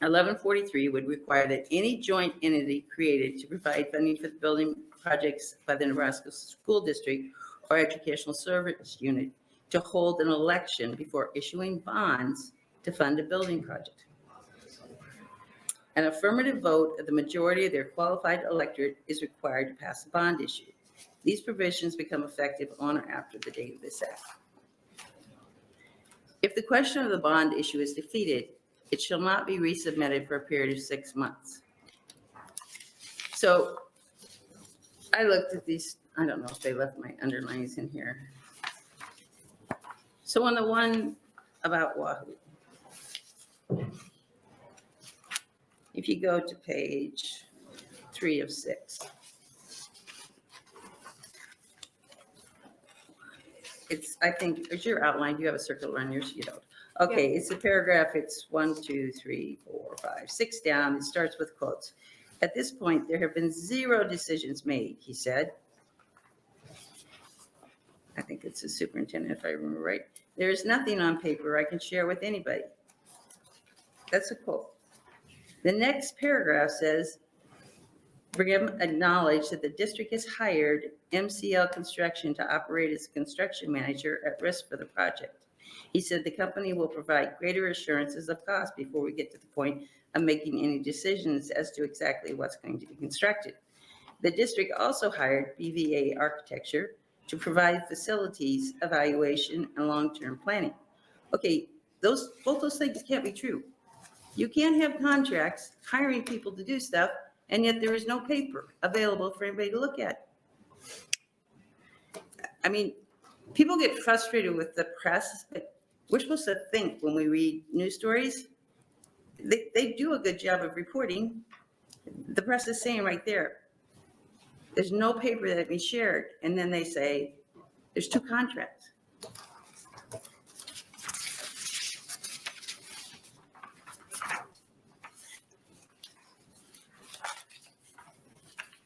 Speaker 12: 1143 would require that any joint entity created to provide funding for the building projects by the Nebraska School District or Educational Service Unit to hold an election before issuing bonds to fund a building project. An affirmative vote of the majority of their qualified electorate is required to pass a bond issue. These provisions become effective on or after the date of this act. If the question of the bond issue is defeated, it shall not be resubmitted for a period of 6 months. So I looked at these, I don't know if they left my underlines in here. So on the one about Wahoo, if you go to page 3 of 6, it's, I think, is your outline, do you have a circle around yours? You don't. Okay, it's a paragraph, it's 1, 2, 3, 4, 5, 6 down. It starts with quotes. At this point, there have been 0 decisions made, he said. I think it's the superintendent, if I remember right. There is nothing on paper I can share with anybody. That's a quote. The next paragraph says, Brigham acknowledged that the district has hired MCL Construction to operate as a construction manager at risk for the project. He said the company will provide greater assurances of cost before we get to the point of making any decisions as to exactly what's going to be constructed. The district also hired BVA Architecture to provide facilities evaluation and long-term planning. Okay, both those things can't be true. You can't have contracts hiring people to do stuff, and yet there is no paper available for anybody to look at. I mean, people get frustrated with the press, but we're supposed to think when we read news stories. They do a good job of reporting. The press is saying right there, there's no paper that can be shared. And then they say, there's 2 contracts.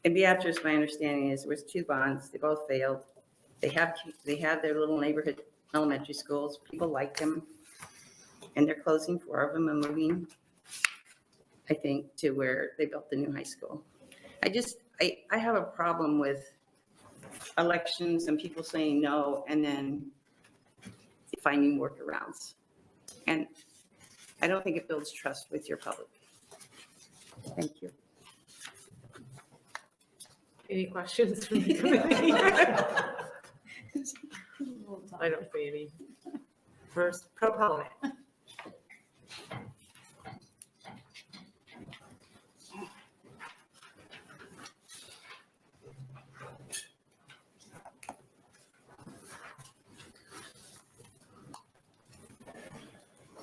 Speaker 12: And Beatrice, my understanding is there was 2 bonds. They both failed. They have their little neighborhood elementary schools. People like them. And they're closing 4 of them and moving, I think, to where they built the new high school. I have a problem with elections and people saying no and then finding workarounds. And I don't think it builds trust with your public. Thank you.
Speaker 2: Any questions from the committee? I don't see any. First, proponent.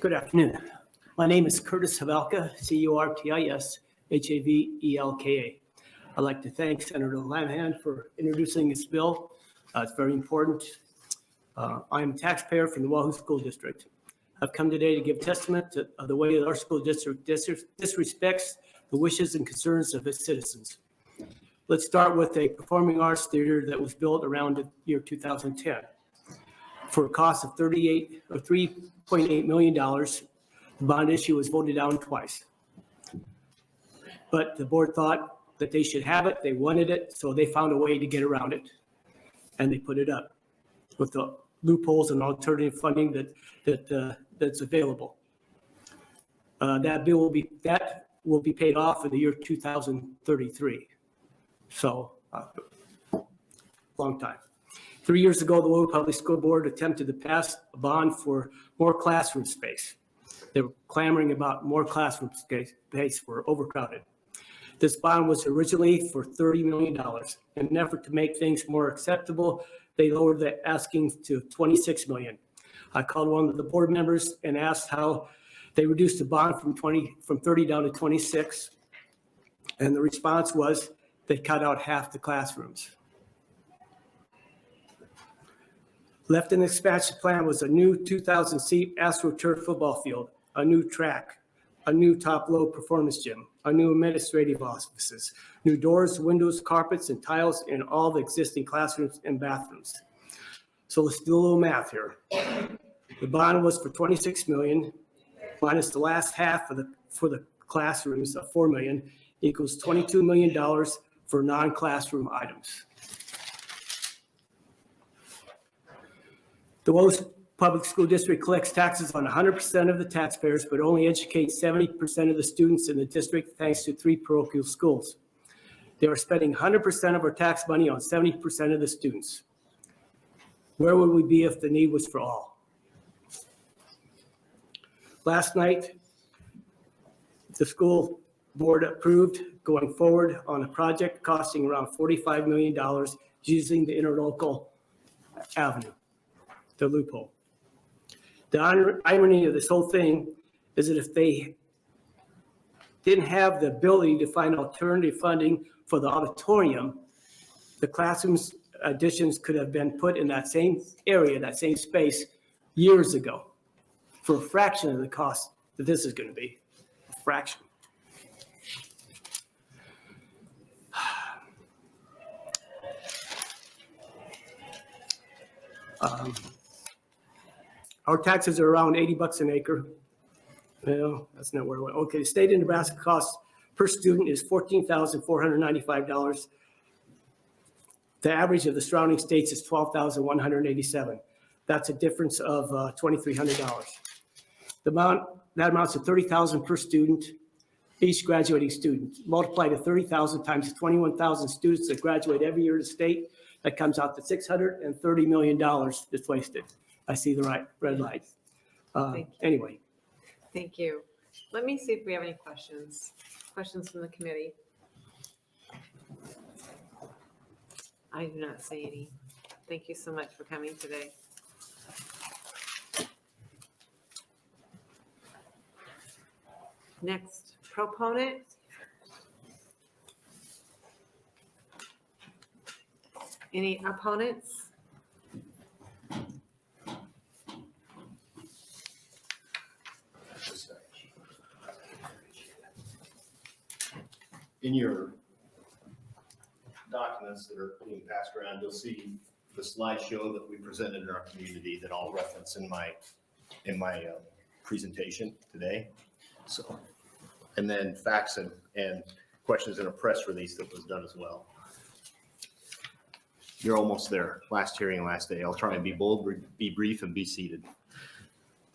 Speaker 14: Good afternoon. My name is Curtis Havelka, Curtis Havelka. I'd like to thank Senator Lanahan for introducing this bill. It's very important. I'm a taxpayer from the Wahoo School District. I've come today to give testament to the way that our school district disrespects the wishes and concerns of its citizens. Let's start with a performing arts theater that was built around the year 2010. For a cost of $3.8 million, the bond issue was voted down twice. But the board thought that they should have it, they wanted it, so they found a way to get around it. And they put it up with the loopholes and alternative funding that's available. That bill will be paid off in the year 2033. So, long time. 3 years ago, the Wahoo Public School Board attempted to pass a bond for more classroom space. They were clamoring about more classroom space for overcrowded. This bond was originally for $30 million. In an effort to make things more acceptable, they lowered the asking to $26 million. I called one of the board members and asked how they reduced the bond from 30 down to 26. And the response was they cut out half the classrooms. Left in the expansion plan was a new 2,000-seat AstroTurf football field, a new track, a new top-load performance gym, a new administrative offices, new doors, windows, carpets, and tiles in all the existing classrooms and bathrooms. So let's do a little math here. The bond was for $26 million, minus the last half for the classrooms of $4 million, equals $22 million for non-classroom items. The Wahoo Public School District collects taxes on 100% of the taxpayers, but only educates 70% of the students in the district thanks to 3 parochial schools. They are spending 100% of our tax money on 70% of the students. Where would we be if the need was for all? Last night, the school board approved going forward on a project costing around $45 million using the interlocal avenue, the loophole. The irony of this whole thing is that if they didn't have the ability to find alternative funding for the auditorium, the classrooms additions could have been put in that same area, that same space years ago for a fraction of the cost that this is going to be, a fraction. Our taxes are around $80 an acre. Well, that's not where we went. Okay, the state of Nebraska cost per student is $14,495. The average of the surrounding states is $12,187. That's a difference of $2,300. That amounts to $30,000 per student, each graduating student. Multiply to 30,000 times 21,000 students that graduate every year to state, that comes out to $630 million that's wasted. I see the red light. Anyway.
Speaker 2: Thank you. Let me see if we have any questions. Questions from the committee? I do not see any. Thank you so much for coming today. Next proponent. Any opponents?
Speaker 4: In your documents that are being passed around, you'll see the slideshow that we presented in our community that I'll reference in my presentation today. So, and then facts and questions in a press release that was done as well. You're almost there. Last hearing, last day. I'll try and be bold, be brief, and be seated.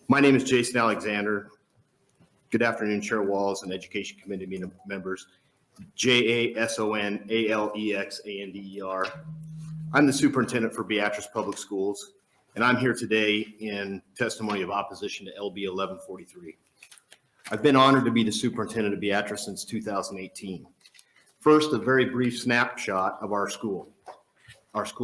Speaker 4: My name is Jason Alexander. Good afternoon, Chair Walls and Education Committee members. JASONALEXANDER. I'm the superintendent for Beatrice Public Schools, and I'm here today in testimony of opposition to LB 1143. I've been honored to be the superintendent of Beatrice since 2018. First, a very brief snapshot of our school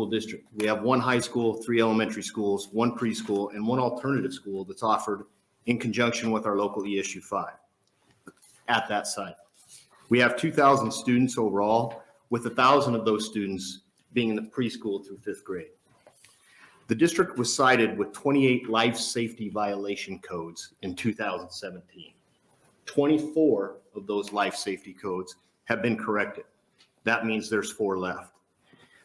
Speaker 4: district. We have 1 high school, 3 elementary schools, 1 preschool, and 1 alternative school that's offered
Speaker 15: in conjunction with our local ESU 5 at that site. We have 2,000 students overall, with 1,000 of those students being in the preschool through 5th grade. The district was cited with 28 life safety violation codes in 2017. 24 of those life safety codes have been corrected. That means there's 4 left.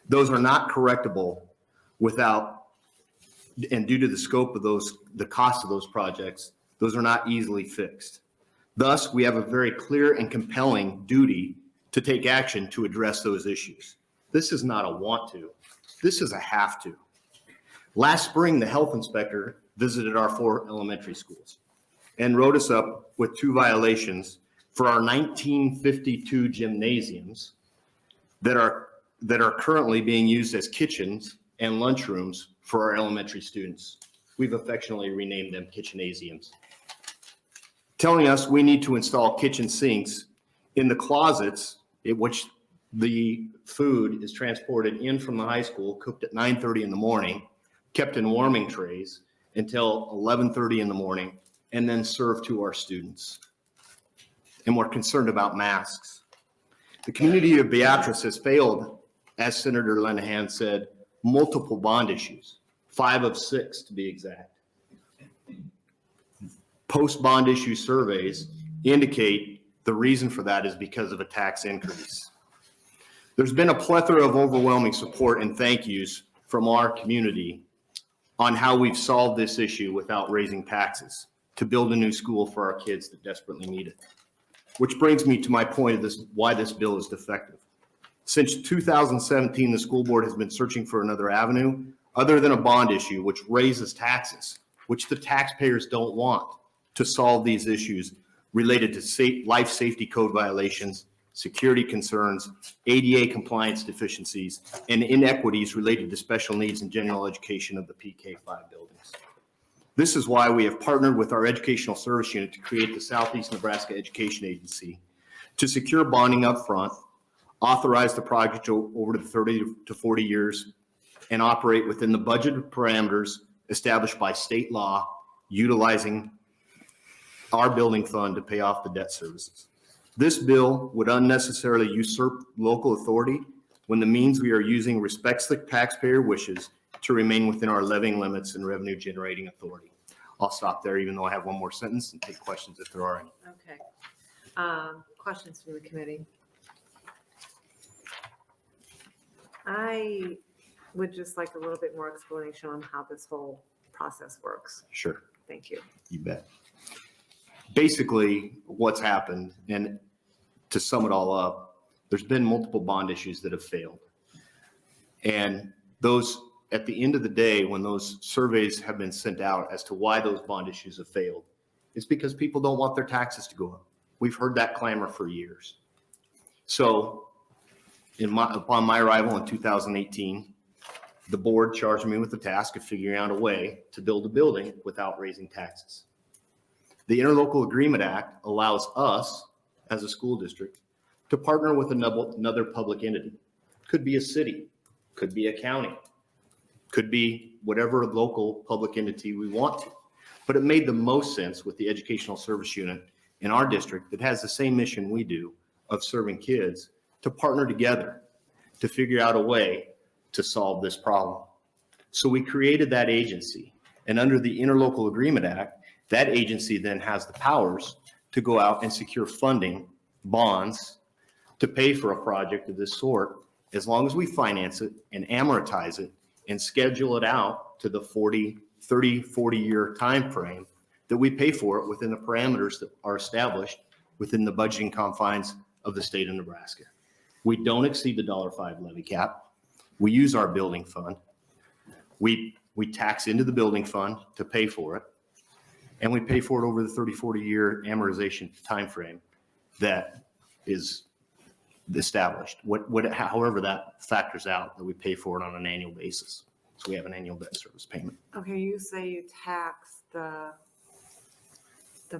Speaker 15: Those are not correctable without, and due to the scope of those, the cost of those projects, those are not easily fixed. Thus, we have a very clear and compelling duty to take action to address those issues. This is not a want to, this is a have to. Last spring, the health inspector visited our 4 elementary schools and wrote us up with 2 violations for our 1952 gymnasiums that are currently being used as kitchens and lunchrooms for our elementary students. We've affectionately renamed them kitchenasiums. Telling us we need to install kitchen sinks in the closets in which the food is transported in from the high school, cooked at 9:30 in the morning, kept in warming trays until 11:30 in the morning, and then served to our students. And we're concerned about masks. The community of Beatrice has failed, as Senator Linehan said, multiple bond issues, 5 of 6 to be exact. Post-bond issue surveys indicate the reason for that is because of a tax increase. There's been a plethora of overwhelming support and thank yous from our community on how we've solved this issue without raising taxes to build a new school for our kids that desperately need it. Which brings me to my point of this, why this bill is defective. Since 2017, the school board has been searching for another avenue other than a bond issue, which raises taxes, which the taxpayers don't want, to solve these issues related to life safety code violations, security concerns, ADA compliance deficiencies, and inequities related to special needs and general education of the PK5 buildings. This is why we have partnered with our educational service unit to create the Southeast Nebraska Education Agency to secure bonding up front, authorize the project over the 30 to 40 years, and operate within the budgeted parameters established by state law, utilizing our building fund to pay off the debt services. This bill would unnecessarily usurp local authority when the means we are using respects the taxpayer wishes to remain within our levying limits and revenue generating authority. I'll stop there, even though I have one more sentence, and take questions if there are any.
Speaker 2: Okay. Questions from the committee? I would just like a little bit more explanation on how this whole process works.
Speaker 15: Sure.
Speaker 2: Thank you.
Speaker 15: You bet. Basically, what's happened, and to sum it all up, there's been multiple bond issues that have failed. And those, at the end of the day, when those surveys have been sent out as to why those bond issues have failed, it's because people don't want their taxes to go up. We've heard that clamor for years. So upon my arrival in 2018, the board charged me with the task of figuring out a way to build a building without raising taxes. The Interlocal Agreement Act allows us, as a school district, to partner with another public entity. Could be a city, could be a county, could be whatever local public entity we want to. But it made the most sense with the educational service unit in our district that has the same mission we do of serving kids, to partner together to figure out a way to solve this problem. So we created that agency, and under the Interlocal Agreement Act, that agency then has the powers to go out and secure funding, bonds, to pay for a project of this sort, as long as we finance it and amortize it and schedule it out to the 40-year time frame that we pay for it within the parameters that are established within the budgeting confines of the state of Nebraska. We don't exceed the $5 levy cap. We use our building fund. We tax into the building fund to pay for it. And we pay for it over the 30-40 year amortization timeframe that is established. However that factors out, that we pay for it on an annual basis. So we have an annual debt service payment.
Speaker 2: Okay, you say you tax the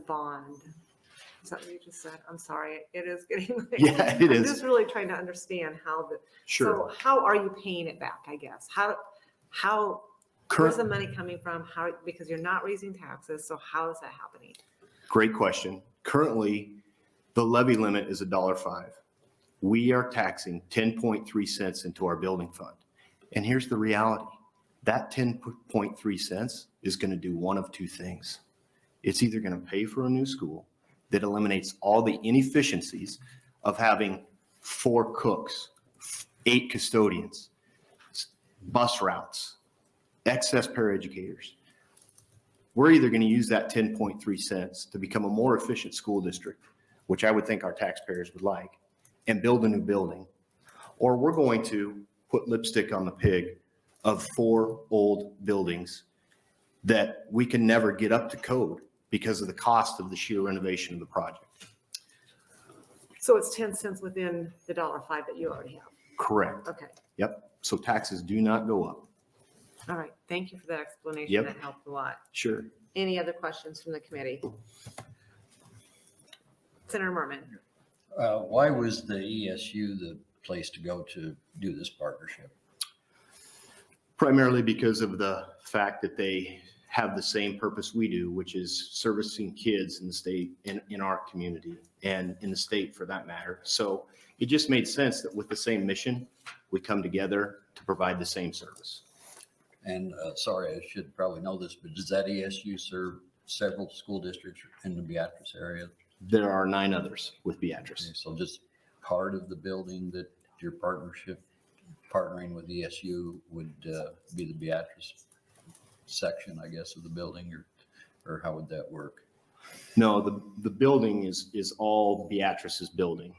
Speaker 2: bond. Is that what you just said? I'm sorry, it is getting late.
Speaker 15: Yeah, it is.
Speaker 2: I'm just really trying to understand how
Speaker 15: Sure.
Speaker 2: so how are you paying it back, I guess? How Where's the money coming from? How, because you're not raising taxes, so how is that happening?
Speaker 15: Great question. Currently, the levy limit is $1.05. We are taxing 10.3 cents into our building fund. And here's the reality. That 10.3 cents is going to do one of two things. It's either going to pay for a new school that eliminates all the inefficiencies of having 4 cooks, 8 custodians, bus routes, excess paraeducators. We're either going to use that 10.3 cents to become a more efficient school district, which I would think our taxpayers would like, and build a new building, or we're going to put lipstick on the pig of 4 old buildings that we can never get up to code because of the cost of the sheer renovation of the project.
Speaker 2: So it's 10 cents within the $1.05 that you already have.
Speaker 15: Correct.
Speaker 2: Okay.
Speaker 15: Yep. So taxes do not go up.
Speaker 2: All right. Thank you for that explanation.
Speaker 15: Yep.
Speaker 2: That helped a lot.
Speaker 15: Sure.
Speaker 2: Any other questions from the committee? Senator Merman.
Speaker 3: Why was the ESU the place to go to do this partnership?
Speaker 15: Primarily because of the fact that they have the same purpose we do, which is servicing kids in the state, in our community, and in the state for that matter. So it just made sense that with the same mission, we come together to provide the same service.
Speaker 3: And sorry, I should probably know this, but does that ESU serve several school districts in the Beatrice area?
Speaker 15: There are 9 others with Beatrice.
Speaker 3: Okay, so just part of the building that your partnering with ESU would be the Beatrice section, I guess, of the building, or how would that work?
Speaker 15: No, the building is all Beatrice's building.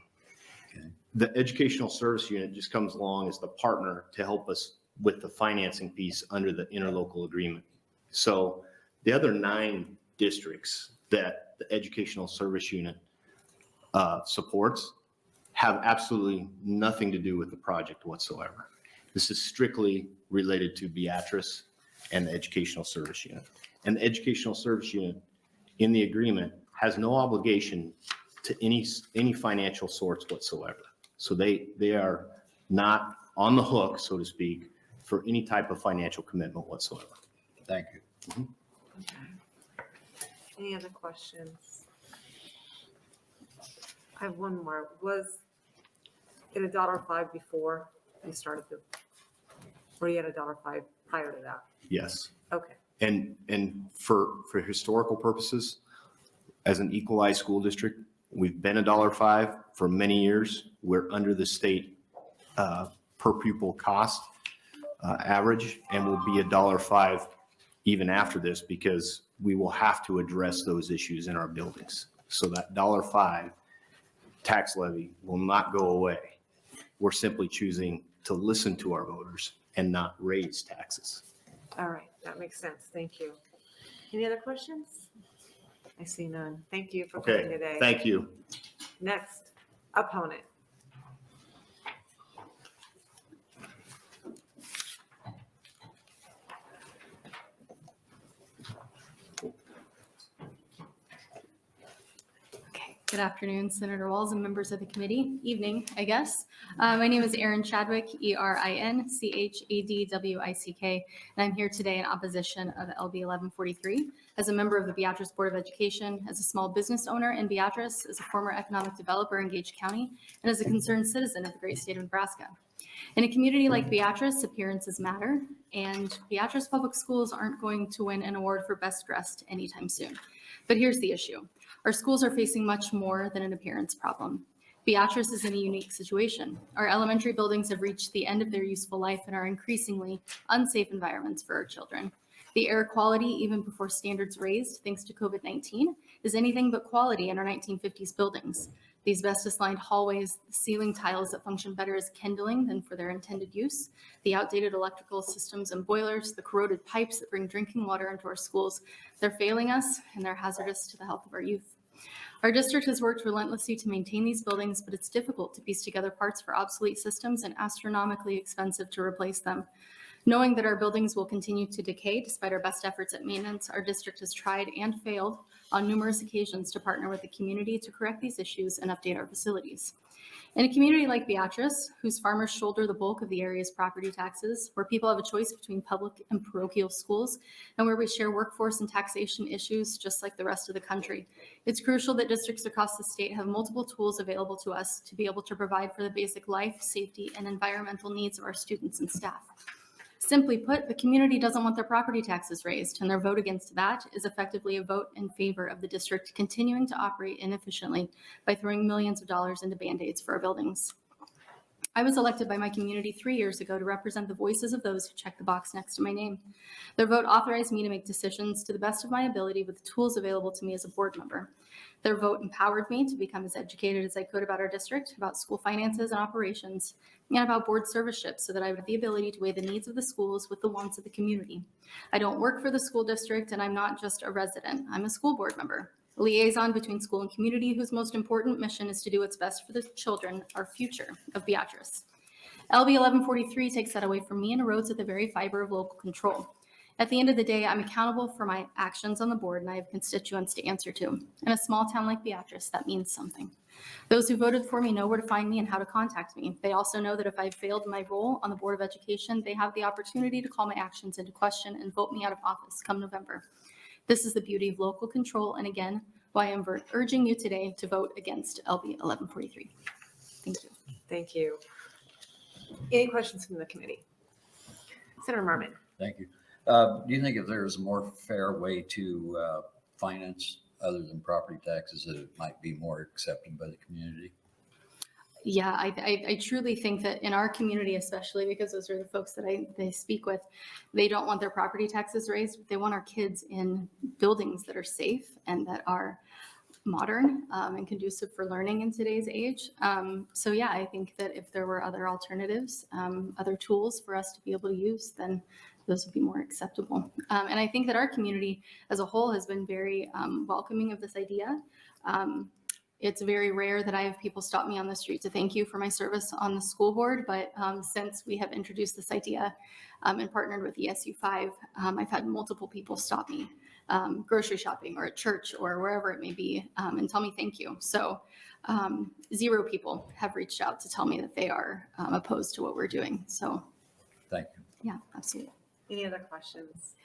Speaker 3: Okay.
Speaker 15: The educational service unit just comes along as the partner to help us with the financing piece under the interlocal agreement. So the other 9 districts that the educational service unit supports have absolutely nothing to do with the project whatsoever. This is strictly related to Beatrice and the educational service unit. And the educational service unit in the agreement has no obligation to any financial source whatsoever. So they are not on the hook, so to speak, for any type of financial commitment whatsoever.
Speaker 3: Thank you.
Speaker 2: Okay. Any other questions? I have one more. Was it $1.05 before you started or you had $1.05 prior to that?
Speaker 15: Yes.
Speaker 2: Okay.
Speaker 15: And for historical purposes, as an equalized school district, we've been $1.05 for many years. We're under the state per pupil cost average, and will be $1.05 even after this, because we will have to address those issues in our buildings. So that $1.05 tax levy will not go away. We're simply choosing to listen to our voters and not raise taxes.
Speaker 2: All right. That makes sense. Thank you. Any other questions? I see none. Thank you for coming
Speaker 15: Okay,
Speaker 2: today.
Speaker 15: thank you.
Speaker 2: Next, opponent.
Speaker 16: Good afternoon, Senator Walls and members of the committee. Evening, I guess. My name is Erin Chadwick, ERINCHADWICK, and I'm here today in opposition of LB 1143 as a member of the Beatrice Board of Education, as a small business owner in Beatrice, as a former economic developer in Gage County, and as a concerned citizen of the great state of Nebraska. In a community like Beatrice, appearances matter, and Beatrice Public Schools aren't going to win an award for best dressed anytime soon. But here's the issue. Our schools are facing much more than an appearance problem. Beatrice is in a unique situation. Our elementary buildings have reached the end of their useful life and are increasingly unsafe environments for our children. The air quality, even before standards raised thanks to COVID-19, is anything but quality in our 1950s buildings. The asbestos-lined hallways, the ceiling tiles that function better as kindling than for their intended use, the outdated electrical systems and boilers, the corroded pipes that bring drinking water into our schools, they're failing us and they're hazardous to the health of our youth. Our district has worked relentlessly to maintain these buildings, but it's difficult to piece together parts for obsolete systems and astronomically expensive to replace them. Knowing that our buildings will continue to decay despite our best efforts at maintenance, our district has tried and failed on numerous occasions to partner with the community to correct these issues and update our facilities. In a community like Beatrice, whose farmers shoulder the bulk of the area's property taxes, where people have a choice between public and parochial schools, and where we share workforce and taxation issues just like the rest of the country, it's crucial that districts across the state have multiple tools available to us to be able to provide for the basic life, safety, and environmental needs of our students and staff. Simply put, the community doesn't want their property taxes raised, and their vote against that is effectively a vote in favor of the district continuing to operate inefficiently by throwing millions of dollars into Band-Aids for our buildings. I was elected by my community 3 years ago to represent the voices of those who check the box next to my name. Their vote authorized me to make decisions to the best of my ability with the tools available to me as a board member. Their vote empowered me to become as educated as I could about our district, about school finances and operations, and about board serviceship so that I would have the ability to weigh the needs of the schools with the wants of the community. I don't work for the school district, and I'm not just a resident. I'm a school board member, a liaison between school and community whose most important mission is to do what's best for the children, our future, of Beatrice. LB 1143 takes that away from me and erodes at the very fiber of local control. At the end of the day, I'm accountable for my actions on the board, and I have constituents to answer to. In a small town like Beatrice, that means something. Those who voted for me know where to find me and how to contact me. They also know that if I've failed my role on the Board of Education, they have the opportunity to call my actions into question and vote me out of office come November. This is the beauty of local control, and again, why I'm urging you today to vote against LB 1143. Thank you.
Speaker 2: Thank you. Any questions from the committee? Senator Merman.
Speaker 3: Thank you. Do you think if there was a more fair way to finance other than property taxes, that it might be more accepted by the community?
Speaker 16: Yeah, I truly think that in our community, especially because those are the folks that they speak with, they don't want their property taxes raised. They want our kids in buildings that are safe and that are modern and conducive for learning in today's age. So yeah, I think that if there were other alternatives, other tools for us to be able to use, then those would be more acceptable. And I think that our community as a whole has been very welcoming of this idea. It's very rare that I have people stop me on the street to thank you for my service on the school board, but since we have introduced this idea and partnered with ESU5, I've had multiple people stop me grocery shopping or at church or wherever it may be and tell me thank you. So 0 people have reached out to tell me that they are opposed to what we're doing. So
Speaker 3: thank you.
Speaker 16: Yeah, absolutely.
Speaker 2: Any other questions?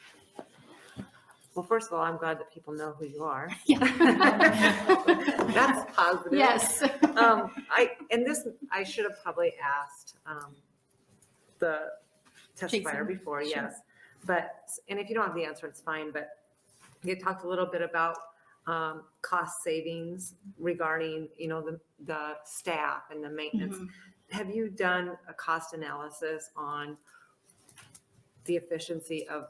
Speaker 2: Well, first of all, I'm glad that people know who you are.
Speaker 16: Yeah.
Speaker 2: That's positive.
Speaker 16: Yes.
Speaker 2: I should have probably asked the testifier
Speaker 16: Jason.
Speaker 2: Before,
Speaker 16: Sure.
Speaker 2: yes. And if you don't have the answer, it's fine, but you talked a little bit about cost savings regarding, the staff and the maintenance.
Speaker 16: Mm-hmm.
Speaker 2: Have you done a cost analysis on the efficiency of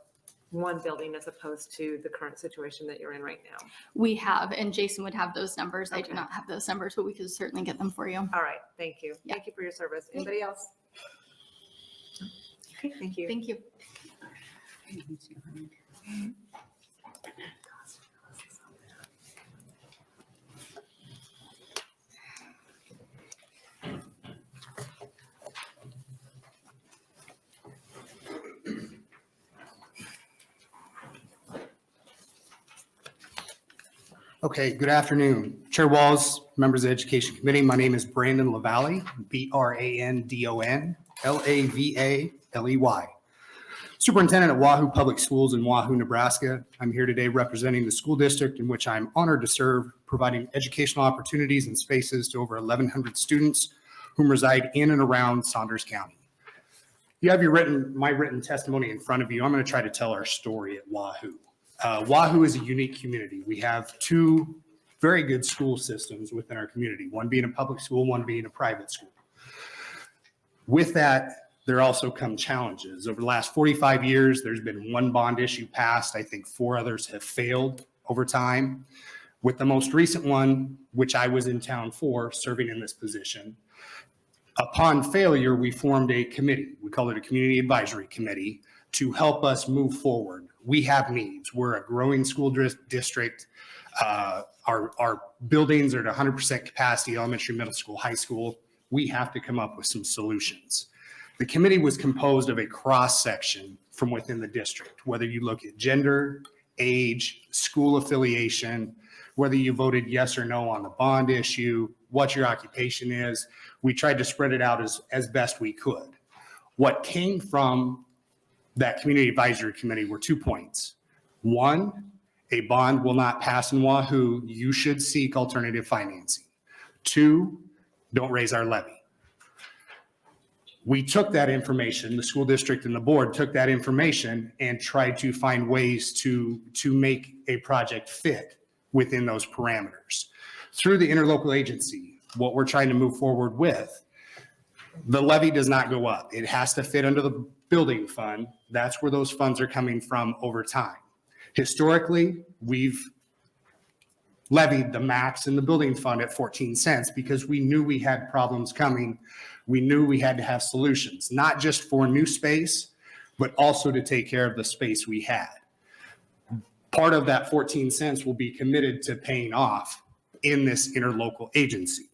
Speaker 2: one building as opposed to the current situation that you're in right now?
Speaker 16: We have, and Jason would have those numbers. I do
Speaker 2: Okay.
Speaker 16: not have those numbers, but we could certainly get them for you.
Speaker 2: All right, thank you.
Speaker 16: Yeah.
Speaker 2: Thank you for your service. Anybody else? Okay, thank you.
Speaker 16: Thank you.
Speaker 17: Okay, good afternoon. Chair Walls, members of the Education Committee. My name is Brandon LaValle, Brandon Lavalley. Superintendent at Wahoo Public Schools in Wahoo, Nebraska. I'm here today representing the school district in which I'm honored to serve, providing educational opportunities and spaces to over 1,100 students whom reside in and around Saunders County. You have my written testimony in front of you. I'm going to try to tell our story at Wahoo. Wahoo is a unique community. We have 2 very good school systems within our community, one being a public school, one being a private school. With that, there also come challenges. Over the last 45 years, there's been 1 bond issue passed. I think 4 others have failed over time. With the most recent one, which I was in town for, serving in this position, upon failure, we formed a committee. We call it a Community Advisory Committee to help us move forward. We have needs. We're a growing school district. Our buildings are at 100% capacity, elementary, middle school, high school. We have to come up with some solutions. The committee was composed of a cross-section from within the district, whether you look at gender, age, school affiliation, whether you voted yes or no on the bond issue, what your occupation is. We tried to spread it out as best we could. What came from that community advisory committee were 2 points. One, a bond will not pass in Wahoo. You should seek alternative financing. 2, don't raise our levy. We took that information, the school district and the board took that information and tried to find ways to make a project fit within those parameters. Through the interlocal agency, what we're trying to move forward with, the levy does not go up. It has to fit under the building fund. That's where those funds are coming from over time. Historically, we've levied the max in the building fund at 14 cents because we knew we had problems coming. We knew we had to have solutions, not just for new space, but also to take care of the space we had. Part of that 14 cents will be committed to paying off in this interlocal agency.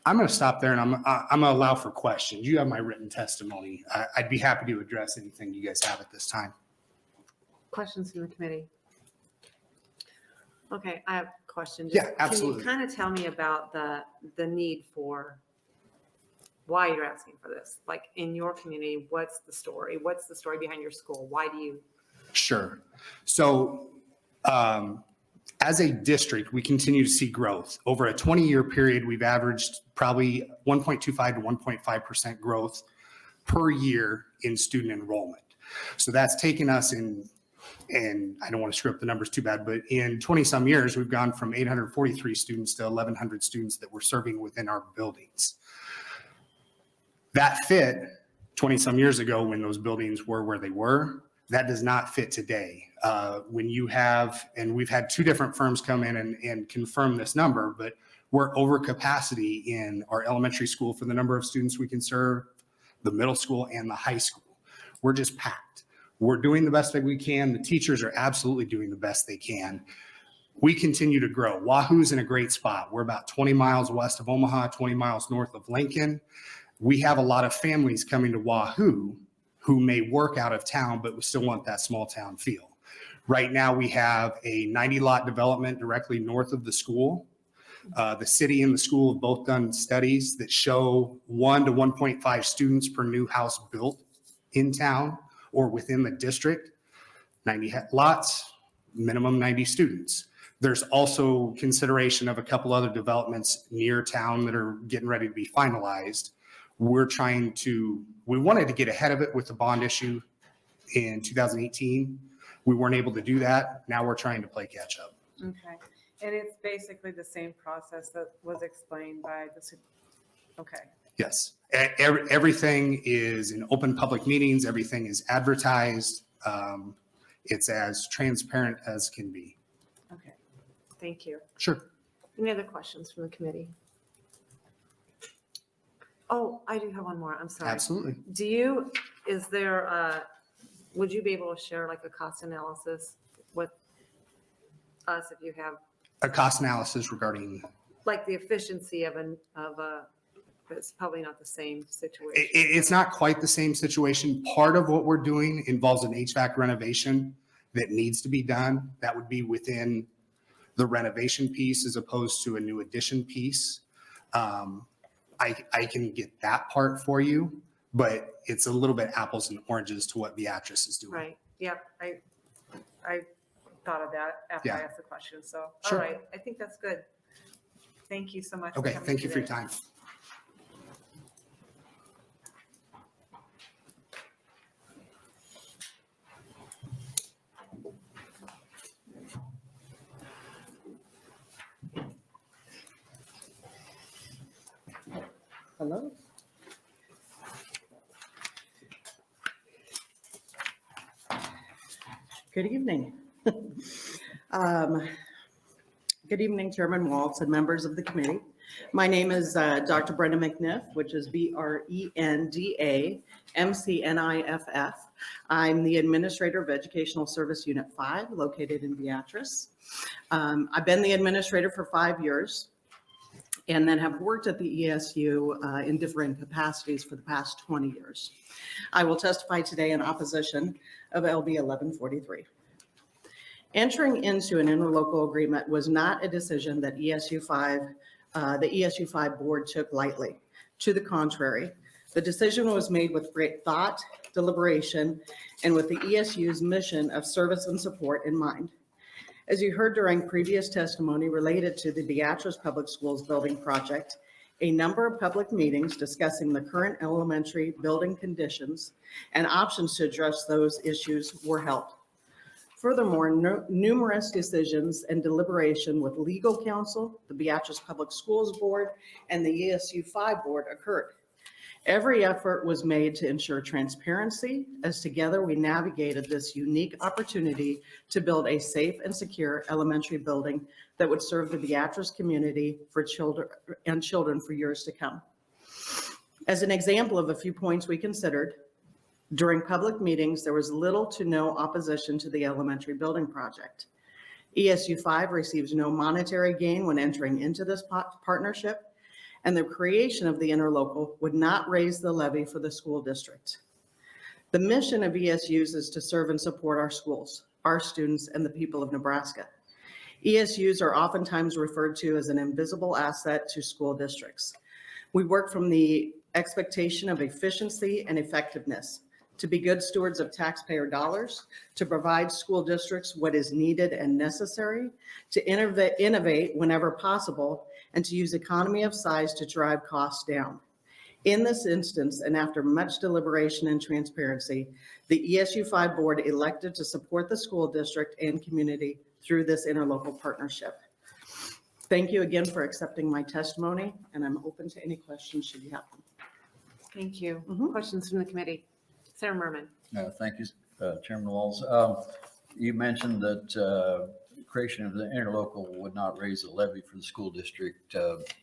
Speaker 17: I'm going to stop there and I'm going to allow for questions. You have my written testimony. I'd be happy to address anything you guys have at this time.
Speaker 2: Questions from the committee? Okay, I have a question.
Speaker 17: Yeah, absolutely.
Speaker 2: Can you kind of tell me about the need for why you're asking for this? Like in your community, what's the story? What's the story behind your school? Why do you?
Speaker 17: Sure. So as a district, we continue to see growth. Over a 20-year period, we've averaged probably 1.25 to 1.5% growth per year in student enrollment. So that's taken us in, and I don't want to screw up the numbers too bad, but in 20 some years, we've gone from 843 students to 1,100 students that we're serving within our buildings. That fit 20 some years ago when those buildings were where they were. That does not fit today. When you have, and we've had 2 different firms come in and confirm this number, but we're over capacity in our elementary school for the number of students we can serve, the middle school and the high school. We're just packed. We're doing the best that we can. The teachers are absolutely doing the best they can. We continue to grow. Wahoo's in a great spot. We're about 20 miles west of Omaha, 20 miles north of Lincoln. We have a lot of families coming to Wahoo who may work out of town, but we still want that small town feel. Right now, we have a 90-lot development directly north of the school. The city and the school have both done studies that show 1 to 1.5 students per new house built in town or within the district. 90 lots, minimum 90 students. There's also consideration of a couple other developments near town that are getting ready to be finalized. We wanted to get ahead of it with the bond issue in 2018. We weren't able to do that. Now we're trying to play catch up.
Speaker 2: Okay, and it's basically the same process that was explained by the, okay.
Speaker 17: Yes, everything is in open public meetings. Everything is advertised. It's as transparent as can be.
Speaker 2: Okay, thank you.
Speaker 17: Sure.
Speaker 2: Any other questions from the committee? Oh, I do have one more. I'm sorry.
Speaker 17: Absolutely.
Speaker 2: Would you be able to share like a cost analysis with us if you have?
Speaker 17: A cost analysis regarding?
Speaker 2: Like the efficiency of it's probably not the same situation.
Speaker 17: It's not quite the same situation. Part of what we're doing involves an HVAC renovation that needs to be done. That would be within the renovation piece as opposed to a new addition piece. I can get that part for you, but it's a little bit apples and oranges to what Beatrice is doing.
Speaker 2: Right, yep, I thought of that after I asked the question, so, all
Speaker 17: Sure.
Speaker 2: right, I think that's good. Thank you so much.
Speaker 17: Okay, thank you for your time.
Speaker 11: Hello. Good evening. Good evening, Chairman Waltz and members of the committee. My name is Dr. Brenda McNiff, which is BRENDA MCNIFF. I'm the Administrator of Educational Service Unit 5, located in Beatrice. I've been the administrator for 5 years and then have worked at the ESU in different capacities for the past 20 years. I will testify today in opposition of LB 1143.
Speaker 18: Entering into an interlocal agreement was not a decision that the ESU 5 board took lightly. To the contrary, the decision was made with great thought, deliberation, and with the ESU's mission of service and support in mind. As you heard during previous testimony related to the Beatrice Public Schools building project, a number of public meetings discussing the current elementary building conditions and options to address those issues were held. Furthermore, numerous decisions and deliberation with legal counsel, the Beatrice Public Schools Board, and the ESU 5 board occurred. Every effort was made to ensure transparency, as together we navigated this unique opportunity to build a safe and secure elementary building that would serve the Beatrice community for children for years to come. As an example of a few points we considered, during public meetings, there was little to no opposition to the elementary building project. ESU 5 receives no monetary gain when entering into this partnership, and the creation of the interlocal would not raise the levy for the school district. The mission of ESUs is to serve and support our schools, our students, and the people of Nebraska. ESUs are oftentimes referred to as an invisible asset to school districts. We work from the expectation of efficiency and effectiveness, to be good stewards of taxpayer dollars, to provide school districts what is needed and necessary, to innovate whenever possible, and to use economy of size to drive costs down. In this instance, and after much deliberation and transparency, the ESU 5 board elected to support the school district and community through this interlocal partnership. Thank you again for accepting my testimony, and I'm open to any questions should you have them.
Speaker 2: Thank you. Questions from the committee? Sen Merman.
Speaker 3: Thank you, Chairman Walls. You mentioned that creation of the interlocal would not raise the levy for the school district.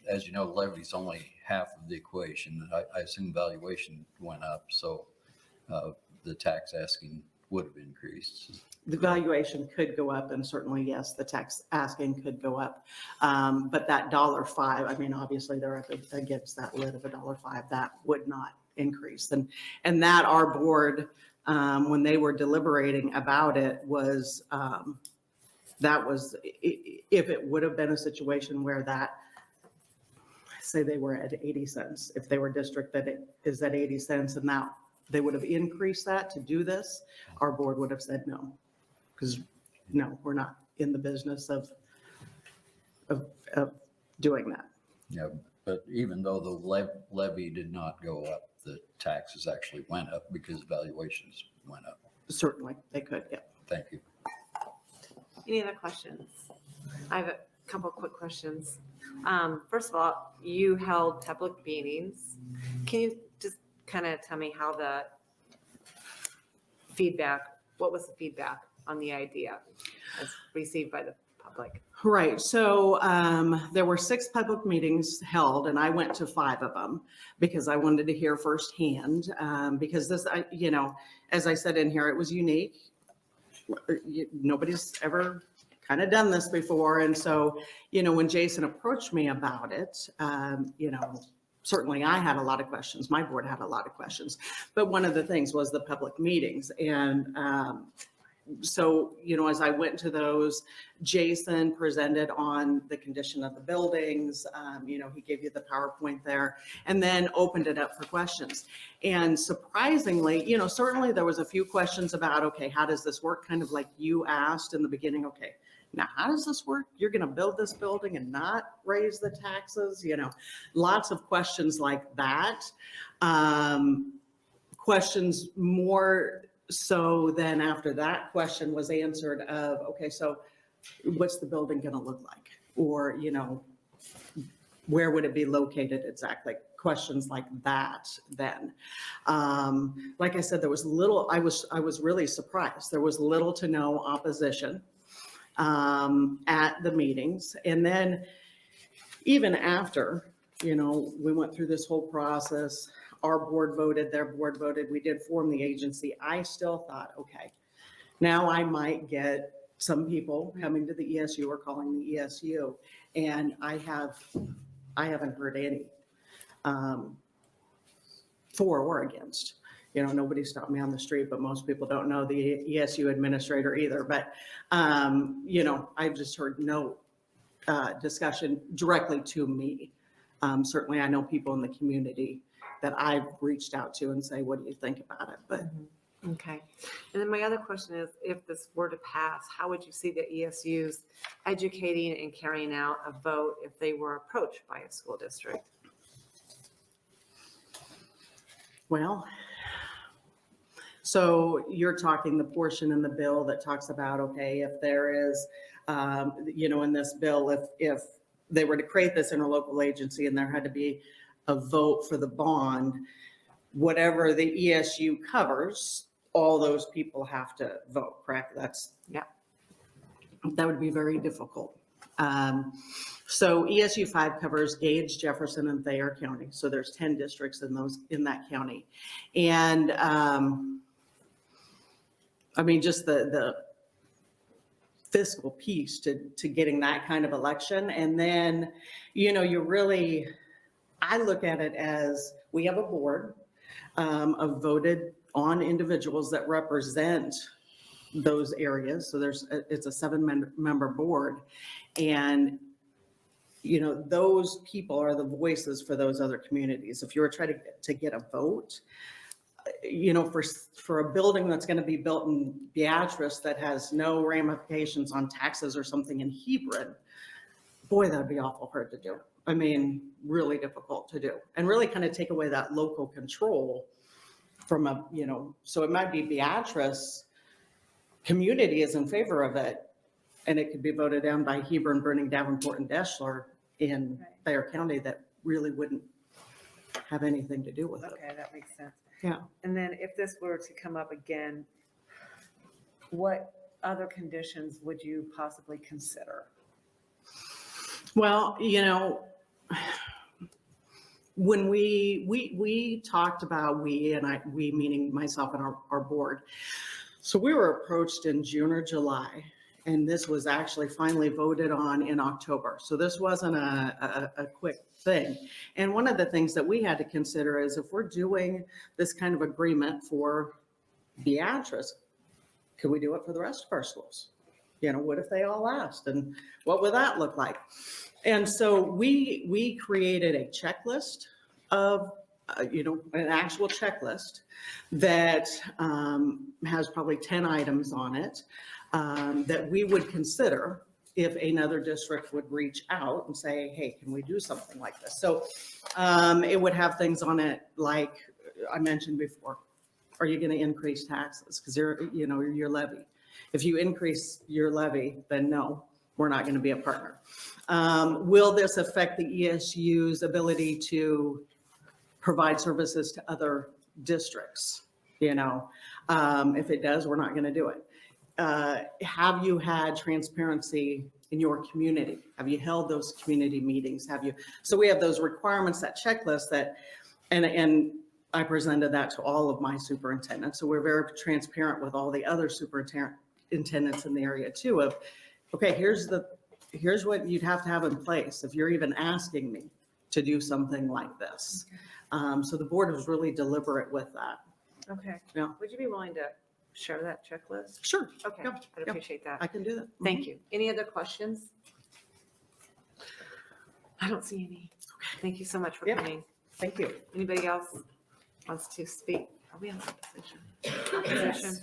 Speaker 3: As you know, the levy is only half of the equation. I assume valuation went up, so the tax asking would have increased.
Speaker 18: The valuation could go up, and certainly, yes, the tax asking could go up. But that $5, I mean, obviously they're up against that lid of $5, that would not increase. And that our board, when they were deliberating about it, was, that was, if it would have been a situation where that, say they were at 80 cents, if they were district that it is at 80 cents and now they would have increased that to do this, our board would have said no. Because no, we're not in the business of doing that.
Speaker 3: Yeah, but even though the levy did not go up, the taxes actually went up because valuations went up.
Speaker 18: Certainly, they could, yeah.
Speaker 3: Thank you.
Speaker 2: Any other questions? I have a couple quick questions. First of all, you held public meetings. Can you just kind of tell me how the feedback, what was the feedback on the idea as received by the public?
Speaker 18: Right. So there were 6 public meetings held, and I went to 5 of them because I wanted to hear firsthand. Because this, you know, as I said in here, it was unique. Nobody's ever kind of done this before. And so, you know, when Jason approached me about it, you know, certainly I had a lot of questions. My board had a lot of questions. But one of the things was the public meetings. And so, you know, as I went to those, Jason presented on the condition of the buildings. You know, he gave you the PowerPoint there and then opened it up for questions. And surprisingly, you know, certainly there was a few questions about, okay, how does this work? Kind of like you asked in the beginning, okay, now how does this work? You're going to build this building and not raise the taxes? You know, lots of questions like that. Questions more so then after that question was answered of, okay, so what's the building going to look like? Or, you know, where would it be located exactly? Questions like that then. Like I said, there was little, I was really surprised. There was little to no opposition at the meetings. And then even after, you know, we went through this whole process, our board voted, their board voted, we did form the agency. I still thought, okay, now I might get some people coming to the ESU or calling the ESU. And I haven't heard any for or against. Nobody stopped me on the street, but most people don't know the ESU administrator either. But, I've just heard no discussion directly to me. Certainly, I know people in the community that I've reached out to and say, what do you think about it? But
Speaker 2: Okay. And then my other question is, if this were to pass, how would you see the ESUs educating and carrying out a vote if they were approached by a school district?
Speaker 18: Well, so you're talking the portion in the bill that talks about, okay, if there is, in this bill, if they were to create this interlocal agency and there had to be a vote for the bond, whatever the ESU covers, all those people have to vote, correct? That would be very difficult. So ESU 5 covers Gage, Jefferson, and Thayer County. So there's 10 districts in that county. And just the fiscal piece to getting that kind of election. And then, I look at it as we have a board of voted on individuals that represent those areas. So it's a 7-member board. And, those people are the voices for those other communities. If you were trying to get a vote, for a building that's going to be built in Beatrice that has no ramifications on taxes or something in Hebron, boy, that'd be awful hard to do. Really difficult to do, and really kind of take away that local control from so it might be Beatrice community is in favor of it, and it could be voted down by Hebron, Burning, Davenport, and Deschler in Thayer County that really wouldn't have anything to do with it.
Speaker 2: Okay, that makes sense.
Speaker 18: Yeah.
Speaker 2: And then if this were to come up again, what other conditions would you possibly consider?
Speaker 18: Well, when we talked about, we meaning myself and our board, so we were approached in June or July, and this was actually finally voted on in October. So this wasn't a quick thing. And one of the things that we had to consider is if we're doing this kind of agreement for Beatrice, could we do it for the rest of our schools? What if they all asked, and what would that look like? And so we created a checklist of, an actual checklist that has probably 10 items on it that we would consider if another district would reach out and say, hey, can we do something like this? So it would have things on it like I mentioned before. Are you going to increase taxes? Because your levy. If you increase your levy, then no, we're not going to be a partner. Will this affect the ESU's ability to provide services to other districts? If it does, we're not going to do it. Have you had transparency in your community? Have you held those community meetings? So we have those requirements, that checklist and I presented that to all of my superintendents. So we're very transparent with all the other superintendents in the area too of, okay, here's what you'd have to have in place if you're even asking me to do something like this. So the board was really deliberate with that.
Speaker 2: Okay.
Speaker 18: Yeah.
Speaker 2: Would you be willing to share that checklist?
Speaker 18: Sure.
Speaker 2: Okay,
Speaker 18: Yeah.
Speaker 2: I'd appreciate that.
Speaker 18: I can do that.
Speaker 2: Thank you. Any other questions? I don't see any. Thank you so much for
Speaker 18: Yeah.
Speaker 2: coming.
Speaker 18: Thank you.
Speaker 2: Anybody else wants to speak? Are we on opposition? Opposition?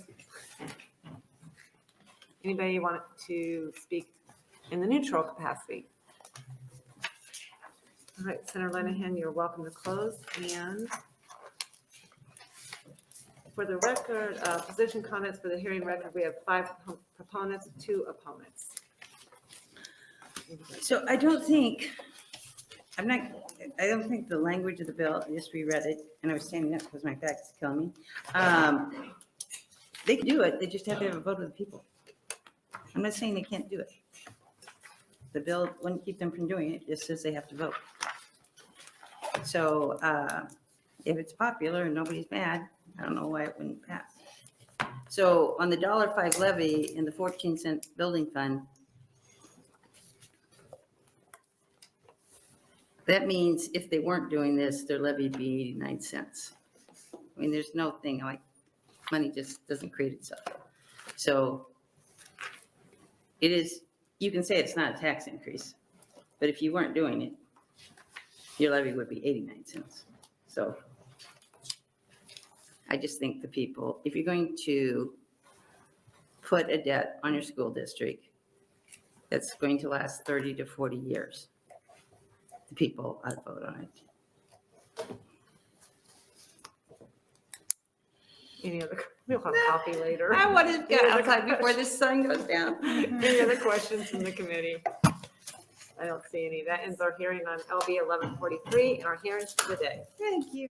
Speaker 2: Anybody want to speak in the neutral capacity? All right, Senator Linehan, you're welcome to close. And for the record, position comments for the hearing record, we have 5 proponents, 2 opponents.
Speaker 19: So I don't think the language of the bill, I just reread it, and I was standing up because my back is killing me. They can do it, they just have to have a vote of the people. I'm not saying they can't do it. The bill wouldn't keep them from doing it, it just says they have to vote. So if it's popular and nobody's mad, I don't know why it wouldn't pass. So on the $5 levy in the 14-cent building fund, that means if they weren't doing this, their levy would be 89 cents.
Speaker 12: I mean, there's no thing like, money just doesn't create itself. So it is, you can say it's not a tax increase, but if you weren't doing it, your levy would be 89 cents. So I just think the people, if you're going to put a debt on your school district that's going to last 30 to 40 years, the people ought to vote on it.
Speaker 2: Any other, we'll have coffee later.
Speaker 12: I want to
Speaker 2: Any
Speaker 12: get
Speaker 2: other
Speaker 12: outside before
Speaker 2: questions?
Speaker 12: this sun goes down.
Speaker 2: Any other questions from the committee? I don't see any. That ends our hearing on LB 1143 and our hearings for the day.
Speaker 12: Thank you.